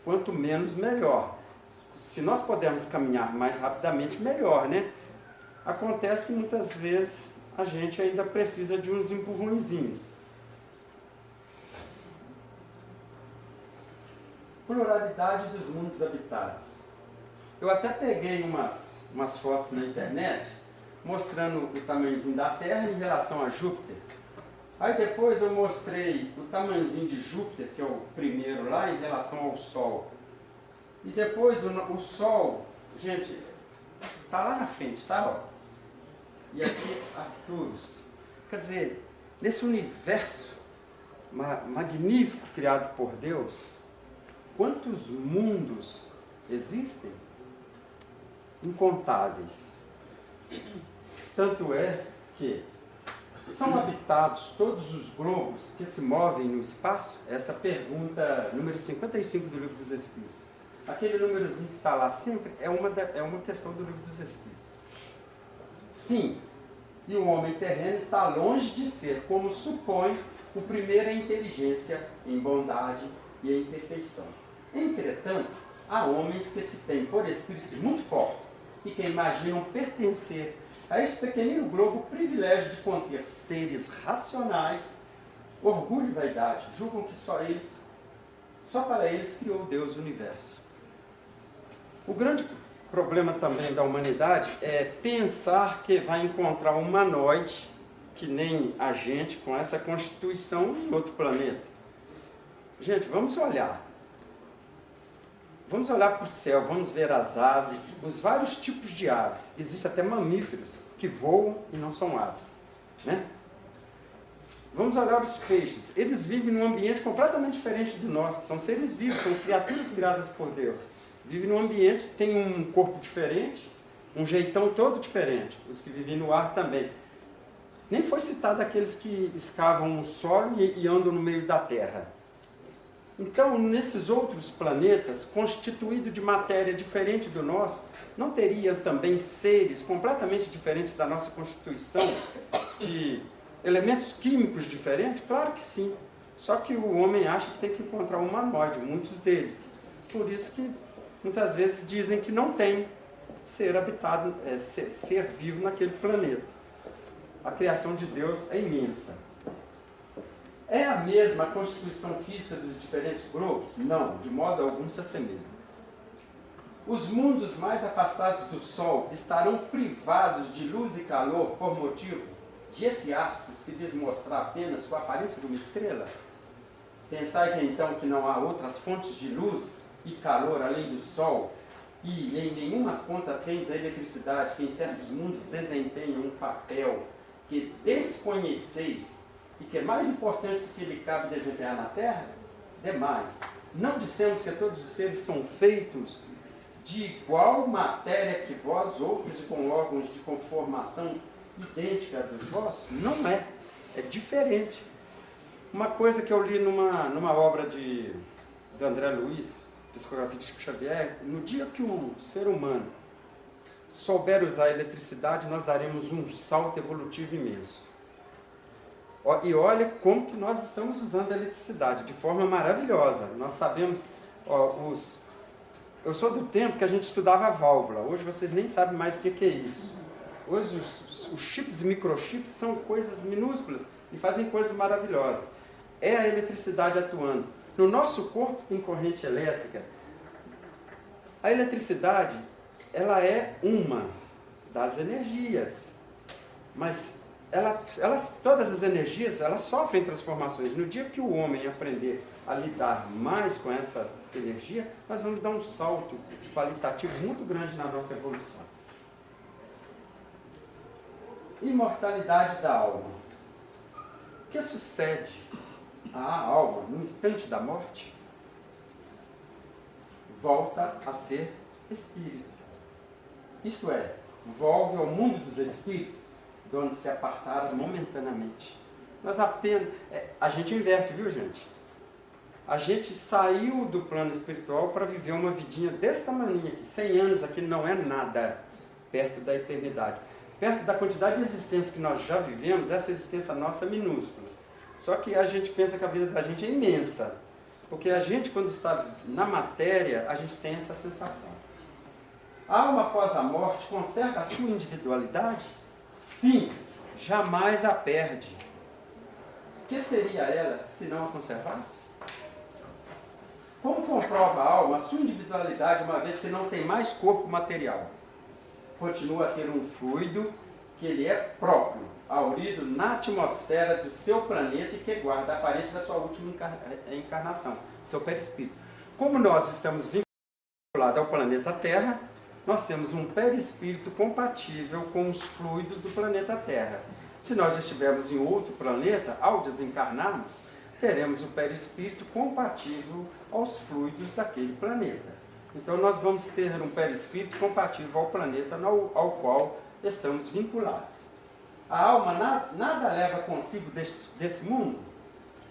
quanto menos, melhor. Se nós pudermos caminhar mais rapidamente, melhor, né? Acontece que muitas vezes a gente ainda precisa de uns empurrõezinhos. pluralidade dos mundos habitados. Eu até peguei umas fotos na internet mostrando o tamanhozinho da Terra em relação a Júpiter. Aí depois eu mostrei o tamanhozinho de Júpiter, que é o primeiro lá, em relação ao Sol. E depois o Sol, gente, está lá na frente, tá? Ó. E aqui Arcturus. Quer dizer, nesse universo magnífico criado por Deus, quantos mundos existem? Incontáveis. Tanto é que são habitados todos os globos que se movem no espaço? Esta pergunta número 55 do Livro dos Espíritos. Aquele númerozinho que está lá sempre é uma questão do Livro dos Espíritos. Sim, e o homem terreno está longe de ser, como supõe, o primeiro em inteligência, em bondade e em perfeição. Entretanto, há homens que se têm por espíritos muito fortes e que imaginam pertencer a este pequenino globo o privilégio de conter seres racionais, orgulho e vaidade. Julgam que só para eles criou Deus o universo. O grande problema também da humanidade é pensar que vai encontrar um humanoide, que nem a gente, com essa constituição em outro planeta. Gente, vamos olhar. Vamos olhar para o céu, vamos ver as aves, os vários tipos de aves. Existem até mamíferos que voam e não são aves, né? Vamos olhar os peixes. Eles vivem num ambiente completamente diferente do nosso. São seres vivos, são criaturas criadas por Deus. Vivem num ambiente, tem um corpo diferente, um jeitão todo diferente. Os que vivem no ar também. Nem foi citado aqueles que escavam o solo e andam no meio da terra. Então, nesses outros planetas, constituído de matéria diferente do nosso, não teria também seres completamente diferentes da nossa constituição, de elementos químicos diferentes? Claro que sim. Só que o homem acha que tem que encontrar um humanoide, muitos deles. Por isso que muitas vezes dizem que não tem ser habitado, ser vivo naquele planeta. A criação de Deus é imensa. É a mesma constituição física dos diferentes globos? Não, de modo algum se assemelham. Os mundos mais afastados do Sol estarão privados de luz e calor por motivo de esse astro se lhes mostrar apenas com a aparência de uma estrela? Pensais então que não há outras fontes de luz e calor além do Sol, e em nenhuma conta tens a eletricidade que em certos mundos desempenha um papel que desconheceis e que é mais importante do que lhe cabe desempenhar na Terra? Demais. Não dissemos que todos os seres são feitos de igual matéria que vós outros e com órgãos de conformação idêntica dos vossos? Não é. É diferente. Uma coisa que eu li numa obra do André Luiz, Psicografia de Chico Xavier, no dia que o ser humano souber usar a eletricidade, nós daremos um salto evolutivo imenso. E olha como que nós estamos usando a eletricidade, de forma maravilhosa. Nós sabemos, eu sou do tempo que a gente estudava a válvula, hoje vocês nem sabem mais o que é isso. Hoje os chips e microchips são coisas minúsculas e fazem coisas maravilhosas. É a eletricidade atuando. No nosso corpo tem corrente elétrica. A eletricidade, ela é uma das energias, mas todas as energias, elas sofrem transformações. No dia que o homem aprender a lidar mais com essa energia, nós vamos dar um salto qualitativo muito grande na nossa evolução. Imortalidade da alma. O que sucede à alma no instante da morte? Volta a ser espírito. Isto é, volve ao mundo dos espíritos, de onde se apartaram momentaneamente. A gente inverte, viu, gente? A gente saiu do plano espiritual para viver uma vidinha desse tamanho aqui. 100 anos aqui não é nada perto da eternidade. Perto da quantidade de existência que nós já vivemos, essa existência nossa é minúscula. Só que a gente pensa que a vida da gente é imensa. Porque a gente, quando está na matéria, a gente tem essa sensação. A alma após a morte conserva a sua individualidade? Sim, jamais a perde. O que seria ela se não a conservasse? Como comprova a alma a sua individualidade, uma vez que não tem mais corpo material? Continua a ter um fluido que ele é próprio, aurido na atmosfera do seu planeta e que guarda a aparência da sua última encarnação, seu perispírito. Como nós estamos vinculados ao planeta Terra, nós temos um perispírito compatível com os fluidos do planeta Terra. Se nós estivermos em outro planeta, ao desencarnarmos, teremos o perispírito compatível aos fluidos daquele planeta. Então nós vamos ter um perispírito compatível ao planeta ao qual estamos vinculados. A alma nada leva consigo desse mundo,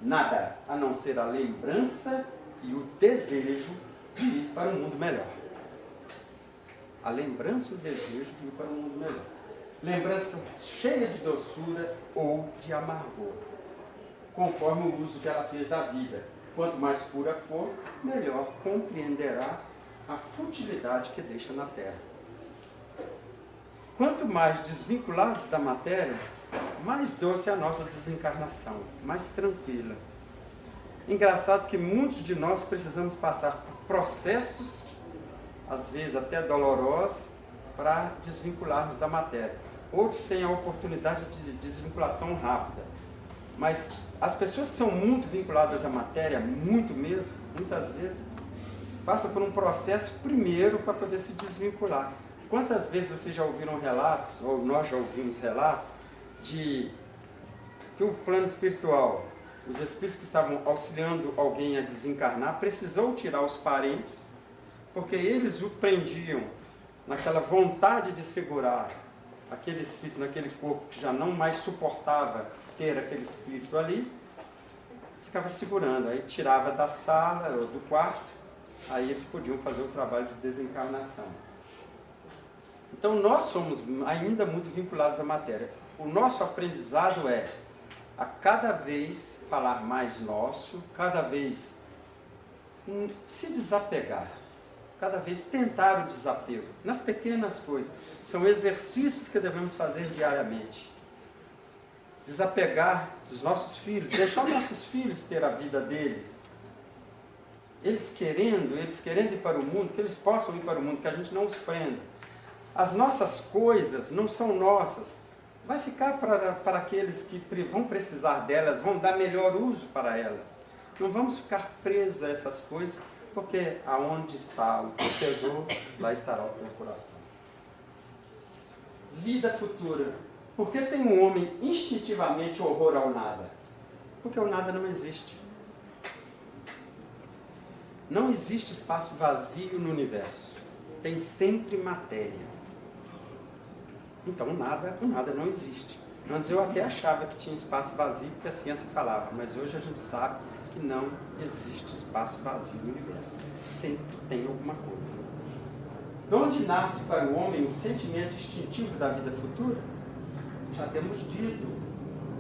nada, a não ser a lembrança e o desejo de ir para um mundo melhor. A lembrança e o desejo de ir para um mundo melhor. Lembrança cheia de doçura ou de amargor, conforme o uso que ela fez da vida. Quanto mais pura for, melhor compreenderá a futilidade que deixa na Terra. Quanto mais desvinculados da matéria, mais doce é a nossa desencarnação, mais tranquila. Engraçado que muitos de nós precisamos passar por processos, às vezes até dolorosos, para desvincularmos da matéria. Outros têm a oportunidade de desvinculação rápida. Mas as pessoas que são muito vinculadas à matéria, muito mesmo, muitas vezes, passam por um processo primeiro para poder se desvincular. Quantas vezes vocês já ouviram relatos, ou nós já ouvimos relatos, de que o plano espiritual, os espíritos que estavam auxiliando alguém a desencarnar, precisou tirar os parentes, porque eles o prendiam naquela vontade de segurar aquele espírito naquele corpo que já não mais suportava ter aquele espírito ali, ficava segurando, aí tirava da sala ou do quarto, aí eles podiam fazer o trabalho de desencarnação. Então nós somos ainda muito vinculados à matéria. O nosso aprendizado é a cada vez falar mais nosso, cada vez se desapegar, cada vez tentar o desapego, nas pequenas coisas. São exercícios que devemos fazer diariamente. Desapegar dos nossos filhos, deixar os nossos filhos ter a vida deles. Eles querendo ir para o mundo, que eles possam ir para o mundo, que a gente não os prenda. As nossas coisas não são nossas. Vai ficar para aqueles que vão precisar delas, vão dar melhor uso para elas. Não vamos ficar presos a essas coisas, porque aonde está o teu tesouro, lá estará o teu coração. Vida futura. Por que tem um homem instintivamente horror ao nada? Porque o nada não existe. Não existe espaço vazio no universo. Tem sempre matéria. Então o nada não existe. Antes eu até achava que tinha espaço vazio, porque a ciência falava, mas hoje a gente sabe que não existe espaço vazio no universo. Sempre tem alguma coisa. De onde nasce para o homem o sentimento instintivo da vida futura? Já temos dito,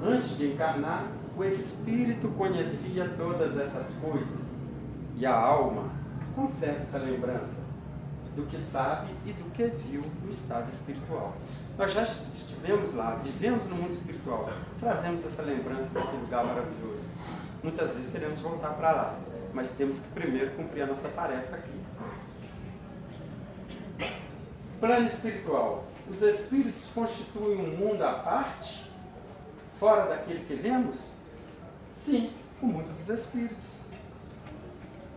antes de encarnar, o espírito conhecia todas essas coisas. E a alma conserva essa lembrança do que sabe e do que viu no estado espiritual. Nós já estivemos lá, vivemos no mundo espiritual, trazemos essa lembrança daquele lugar maravilhoso. Muitas vezes queremos voltar para lá, mas temos que primeiro cumprir a nossa tarefa aqui. Plano espiritual. Os espíritos constituem um mundo à parte, fora daquele que vemos? Sim, o mundo dos espíritos.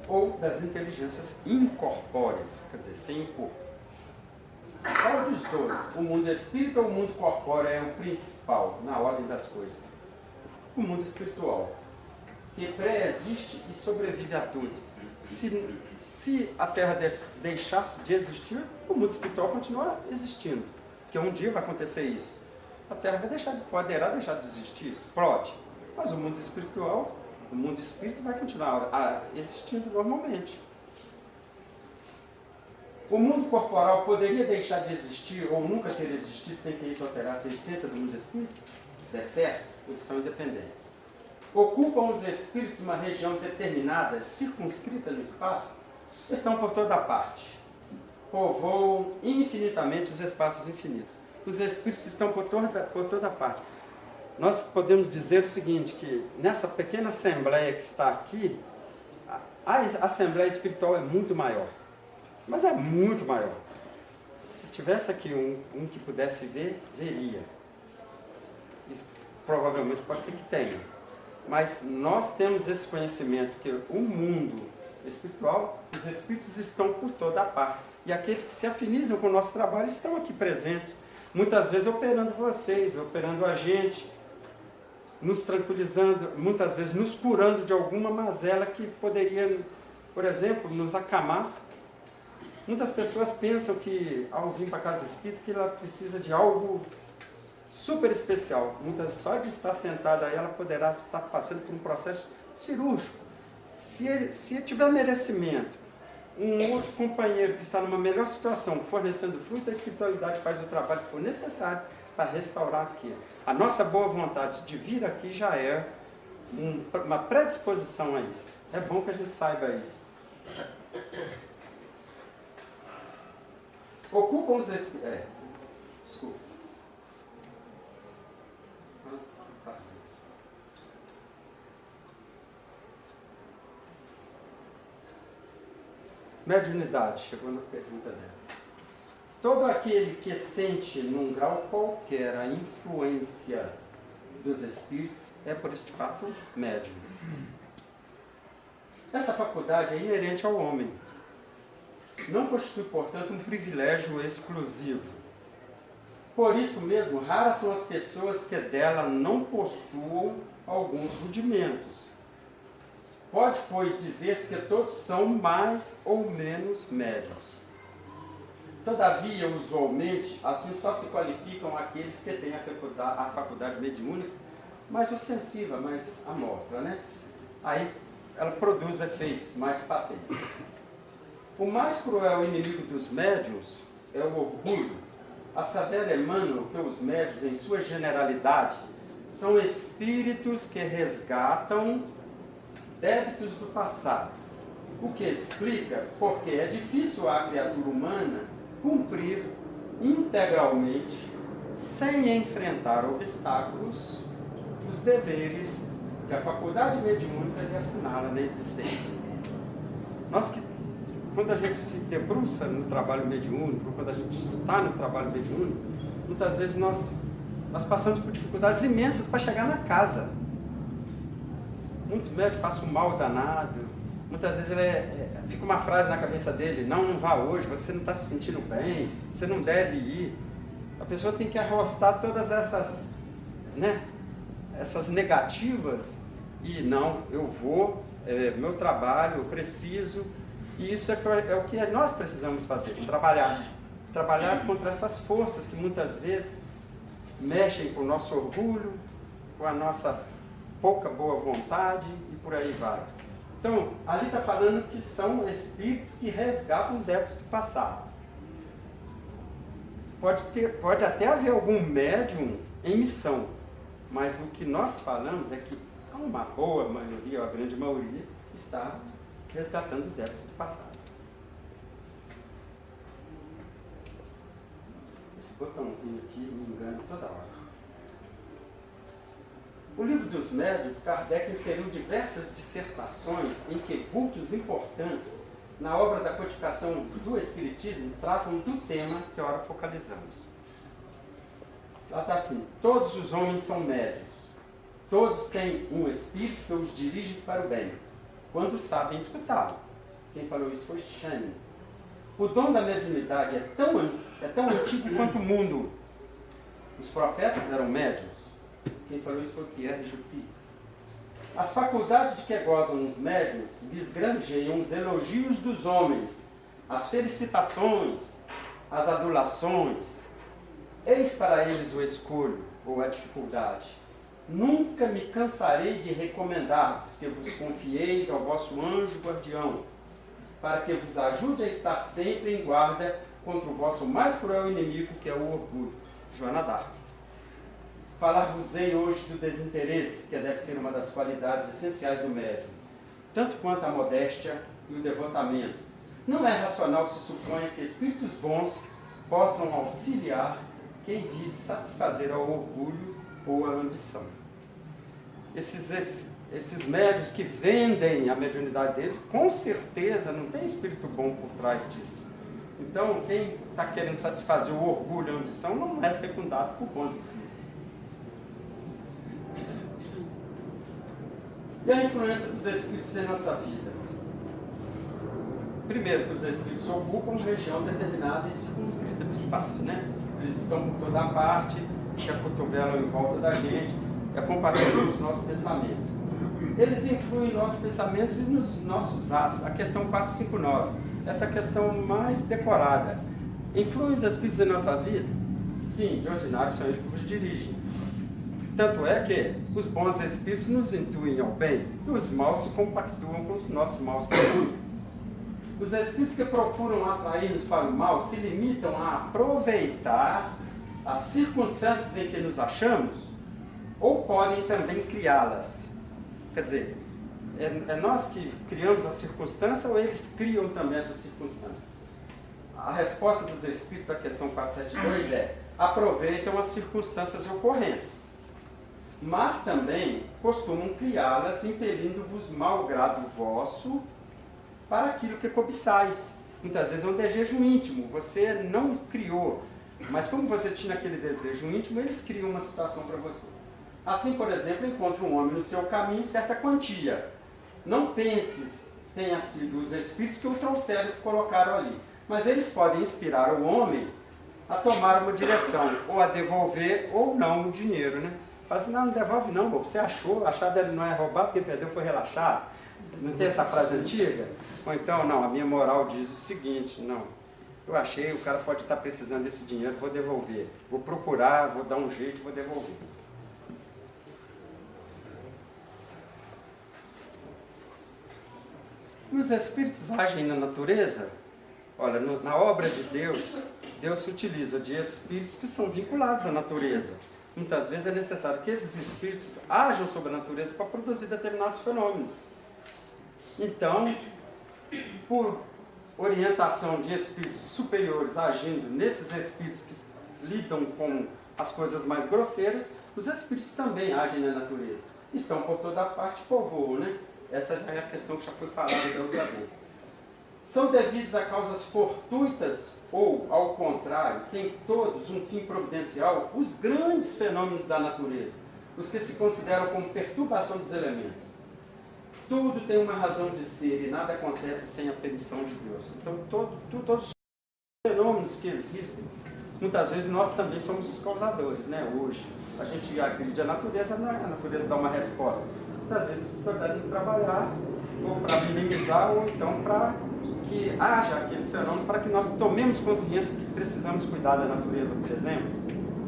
Ou das inteligências incorpóreas, quer dizer, sem o corpo. Qual dos dois, o mundo espírita ou o mundo corpóreo, é o principal na ordem das coisas? O mundo espiritual, que pré-existe e sobrevive a tudo. Se a Terra deixasse de existir, o mundo espiritual continua existindo, porque um dia vai acontecer isso. A Terra poderá deixar de existir, explode, mas o mundo espiritual, o mundo espírita vai continuar existindo normalmente. O mundo corporal poderia deixar de existir ou nunca ter existido sem que isso alterasse a essência do mundo espírita? É certo, eles são independentes. Ocupam os espíritos uma região determinada, circunscrita no espaço? Estão por toda parte. Povoam infinitamente os espaços infinitos. Os espíritos estão por toda parte. Nós podemos dizer o seguinte, que nessa pequena assembleia que está aqui, A assembleia espiritual é muito maior, mas é muito maior. Se tivesse aqui um que pudesse ver, veria. Isso provavelmente pode ser que tenha. Mas nós temos esse conhecimento que o mundo espiritual, os espíritos estão por toda a parte. E aqueles que se afinizam com o nosso trabalho estão aqui presentes. Muitas vezes operando vocês, operando a gente, nos tranquilizando, muitas vezes nos curando de alguma mazela que poderia, por exemplo, nos acamar. Muitas pessoas pensam que, ao vir para a casa espírita, que ela precisa de algo super especial. Muitas, só de estar sentada aí, ela poderá estar passando por um processo cirúrgico. Se tiver merecimento, um outro companheiro que está numa melhor situação, fornecendo fruto, a espiritualidade faz o trabalho que for necessário para restaurar aquilo. A nossa boa vontade de vir aqui já é uma predisposição a isso. É bom que a gente saiba isso. Ocupam os espíritos. Desculpa. Passei. Mediunidade, chegou na pergunta dela. Todo aquele que sente num grau qualquer a influência dos espíritos é, por este fato, médium. Essa faculdade é inerente ao homem. Não constitui, portanto, um privilégio exclusivo. Por isso mesmo, raras são as pessoas que dela não possuam alguns rudimentos. Pode, pois, dizer-se que todos são mais ou menos médiuns. Todavia, usualmente, assim só se qualificam aqueles que têm a faculdade mediúnica mais ostensiva, mais à mostra, né? Aí ela produz efeitos mais patentes. O mais cruel inimigo dos médiuns é o orgulho. A saber, Emmanuel, que os médiuns, em sua generalidade, são espíritos que resgatam débitos do passado. O que explica porque é difícil à criatura humana cumprir integralmente, sem enfrentar obstáculos, os deveres que a faculdade mediúnica lhe assinala na existência. Quando a gente se debruça no trabalho mediúnico, quando a gente está no trabalho mediúnico, muitas vezes nós passamos por dificuldades imensas para chegar na casa. Muitos médicos passam um mal danado. Muitas vezes fica uma frase na cabeça dele: não vá hoje, você não está se sentindo bem, você não deve ir. A pessoa tem que arrostar todas essas, essas negativas e não, eu vou, meu trabalho, eu preciso. E isso é o que nós precisamos fazer, trabalhar contra essas forças que muitas vezes mexem com o nosso orgulho, com a nossa pouca boa vontade e por aí vai. Então, ali está falando que são espíritos que resgatam débitos do passado. Pode até haver algum médium em missão, mas o que nós falamos é que uma boa maioria, ou a grande maioria, está resgatando débitos do passado. Esse botãozinho aqui me engana toda hora. O livro dos médiuns, Kardec inseriu diversas dissertações em que vultos importantes na obra da codificação do Espiritismo tratam do tema que ora focalizamos. Lá está assim: todos os homens são médiuns, todos têm um espírito que os dirige para o bem, quando sabem escutá-lo. Quem falou isso foi Channing. O dom da mediunidade é tão antigo quanto o mundo. Os profetas eram médiuns. Quem falou isso foi Pierre Juppy. As faculdades de que gozam os médiuns lhes granjeiam os elogios dos homens, as felicitações, as adulações. Eis para eles o escolho, ou a dificuldade. Nunca me cansarei de recomendar-vos que vos confieis ao vosso anjo guardião, para que vos ajude a estar sempre em guarda contra o vosso mais cruel inimigo, que é o orgulho. Joana d'Arc. Falar-vos-ei hoje do desinteresse, que deve ser uma das qualidades essenciais do médium, tanto quanto a modéstia e o devotamento. Não é racional se suponha que espíritos bons possam auxiliar quem vise satisfazer ao orgulho ou à ambição. esses médios que vendem a mediunidade deles, com certeza não tem espírito bom por trás disso. Então, quem está querendo satisfazer o orgulho e a ambição não é secundado por bons espíritos. E a influência dos espíritos em nossa vida? Primeiro, que os espíritos ocupam região determinada e circunscrita no espaço, né? Eles estão por toda parte, se acotovelam em volta da gente, compartilham os nossos pensamentos. Eles influem em nossos pensamentos e nos nossos atos. A questão 459, essa questão mais decorada. Influem os espíritos em nossa vida? Sim, de ordinário são eles que nos dirigem. Tanto é que os bons espíritos nos intuem ao bem e os maus se compactuam com os nossos maus pensamentos. Os espíritos que procuram atrair-nos para o mal se limitam a aproveitar as circunstâncias em que nos achamos ou podem também criá-las. Quer dizer, é nós que criamos a circunstância ou eles criam também essa circunstância? A resposta dos espíritos da questão 472 é: aproveitam as circunstâncias ocorrentes, mas também costumam criá-las, impelindo-vos mau grado vosso para aquilo que cobiçais. Muitas vezes é um desejo íntimo, você não criou, mas como você tinha aquele desejo íntimo, eles criam uma situação para você. Assim, por exemplo, encontra um homem no seu caminho certa quantia. Não penses tenha sido os espíritos que o trouxeram e colocaram ali, mas eles podem inspirar o homem a tomar uma direção, ou a devolver ou não o dinheiro, né? Fala assim: não devolve não, você achou, achar dele não é roubado, porque perdeu foi relaxado. Não tem essa frase antiga? Ou então, não, a minha moral diz o seguinte: não, eu achei, o cara pode estar precisando desse dinheiro, vou devolver. Vou procurar, vou dar um jeito, vou devolver. E os espíritos agem na natureza? Olha, na obra de Deus, Deus se utiliza de espíritos que são vinculados à natureza. Muitas vezes é necessário que esses espíritos ajam sobre a natureza para produzir determinados fenômenos. Então, por orientação de espíritos superiores agindo nesses espíritos que lidam com as coisas mais grosseiras, os espíritos também agem na natureza. Estão por toda parte, povoam, né? Essa já é a questão que já foi falada da outra vez. São devidos a causas fortuitas ou, ao contrário, têm todos um fim providencial os grandes fenômenos da natureza, os que se consideram como perturbação dos elementos. Tudo tem uma razão de ser e nada acontece sem a permissão de Deus. Então, todos os fenômenos que existem, muitas vezes nós também somos os causadores, né? Hoje, a gente agride a natureza dá uma resposta. Muitas vezes a espiritualidade tem que trabalhar ou para minimizar ou então para que haja aquele fenômeno, para que nós tomemos consciência que precisamos cuidar da natureza, por exemplo.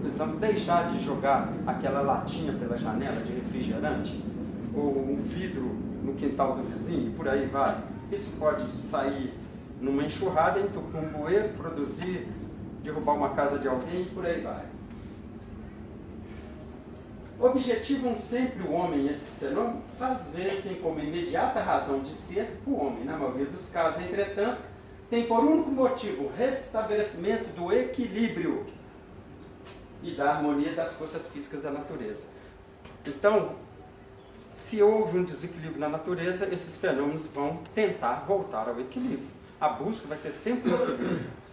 Precisamos deixar de jogar aquela latinha pela janela de refrigerante ou um vidro no quintal do vizinho, por aí vai. Isso pode sair numa enxurrada, entupir um bueiro, produzir, derrubar uma casa de alguém e por aí vai. Objetivam sempre o homem esses fenômenos? Às vezes tem como imediata razão de ser o homem. Na maioria dos casos, entretanto, tem por único motivo o restabelecimento do equilíbrio e da harmonia das forças físicas da natureza. Então, se houve um desequilíbrio na natureza, esses fenômenos vão tentar voltar ao equilíbrio. A busca vai ser sempre o equilíbrio.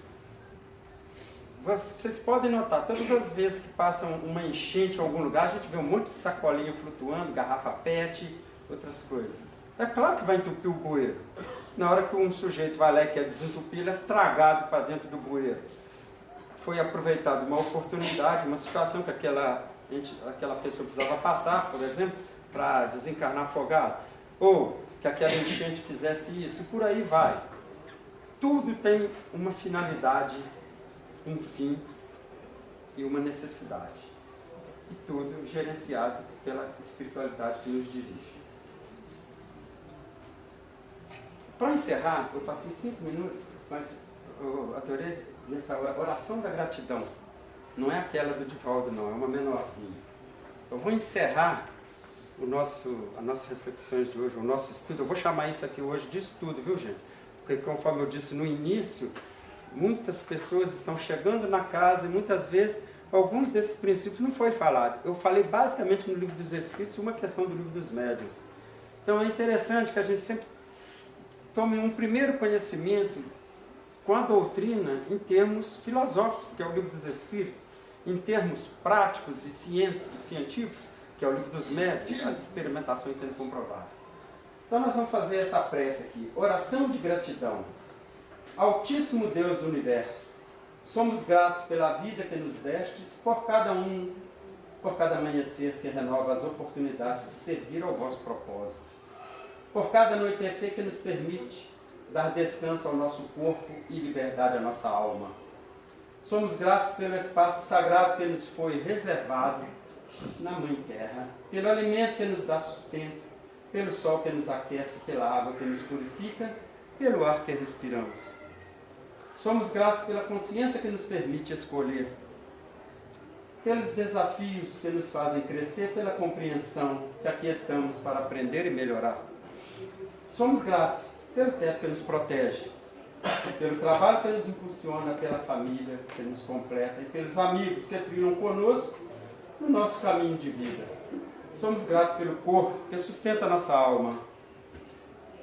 Vocês podem notar, todas as vezes que passa uma enchente em algum lugar, a gente vê um monte de sacolinha flutuando, garrafa PET, outras coisas. É claro que vai entupir o bueiro. Na hora que um sujeito vai lá e quer desentupir, ele é tragado para dentro do bueiro. Foi aproveitada uma oportunidade, uma situação que aquela pessoa precisava passar, por exemplo, para desencarnar afogado. Ou que aquela enchente fizesse isso, e por aí vai. Tudo tem uma finalidade, um fim e uma necessidade. E tudo gerenciado pela espiritualidade que nos dirige. Para encerrar, eu passei 5 minutos, mas eu adorei nessa oração da gratidão. Não é aquela do Divaldo, não, é uma menorzinha. Eu vou encerrar as nossas reflexões de hoje, o nosso estudo. Eu vou chamar isso aqui hoje de estudo, viu, gente? Porque, conforme eu disse no início, muitas pessoas estão chegando na casa e muitas vezes alguns desses princípios não foi falado. Eu falei basicamente no Livro dos Espíritos uma questão do Livro dos Médiuns. Então é interessante que a gente sempre tome um primeiro conhecimento com a doutrina em termos filosóficos, que é o Livro dos Espíritos, em termos práticos e científicos, que é o Livro dos Médiuns, as experimentações sendo comprovadas. Então nós vamos fazer essa prece aqui. Oração de gratidão. Altíssimo Deus do Universo, somos gratos pela vida que nos destes, por cada amanhecer que renova as oportunidades de servir ao vosso propósito, por cada anoitecer que nos permite dar descanso ao nosso corpo e liberdade à nossa alma. Somos gratos pelo espaço sagrado que nos foi reservado na Mãe Terra, pelo alimento que nos dá sustento, pelo sol que nos aquece, pela água que nos purifica, pelo ar que respiramos. Somos gratos pela consciência que nos permite escolher, pelos desafios que nos fazem crescer, pela compreensão que aqui estamos para aprender e melhorar. Somos gratos pelo teto que nos protege, pelo trabalho que nos impulsiona, pela família que nos completa e pelos amigos que trilham conosco no nosso caminho de vida. Somos gratos pelo corpo que sustenta a nossa alma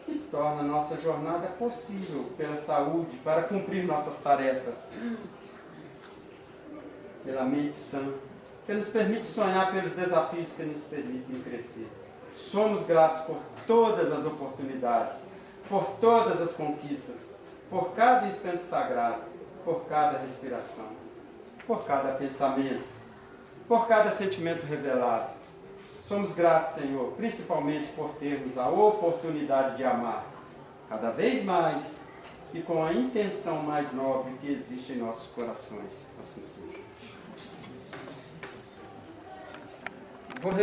e torna a nossa jornada possível, pela saúde para cumprir nossas tarefas, pela mente sã que nos permite sonhar, pelos desafios que nos permitem crescer. Somos gratos por todas as oportunidades, por todas as conquistas, por cada instante sagrado, por cada respiração, por cada pensamento, por cada sentimento revelado. Somos gratos, Senhor, principalmente por termos a oportunidade de amar cada vez mais e com a intenção mais nobre que existe em nossos corações. Assim seja.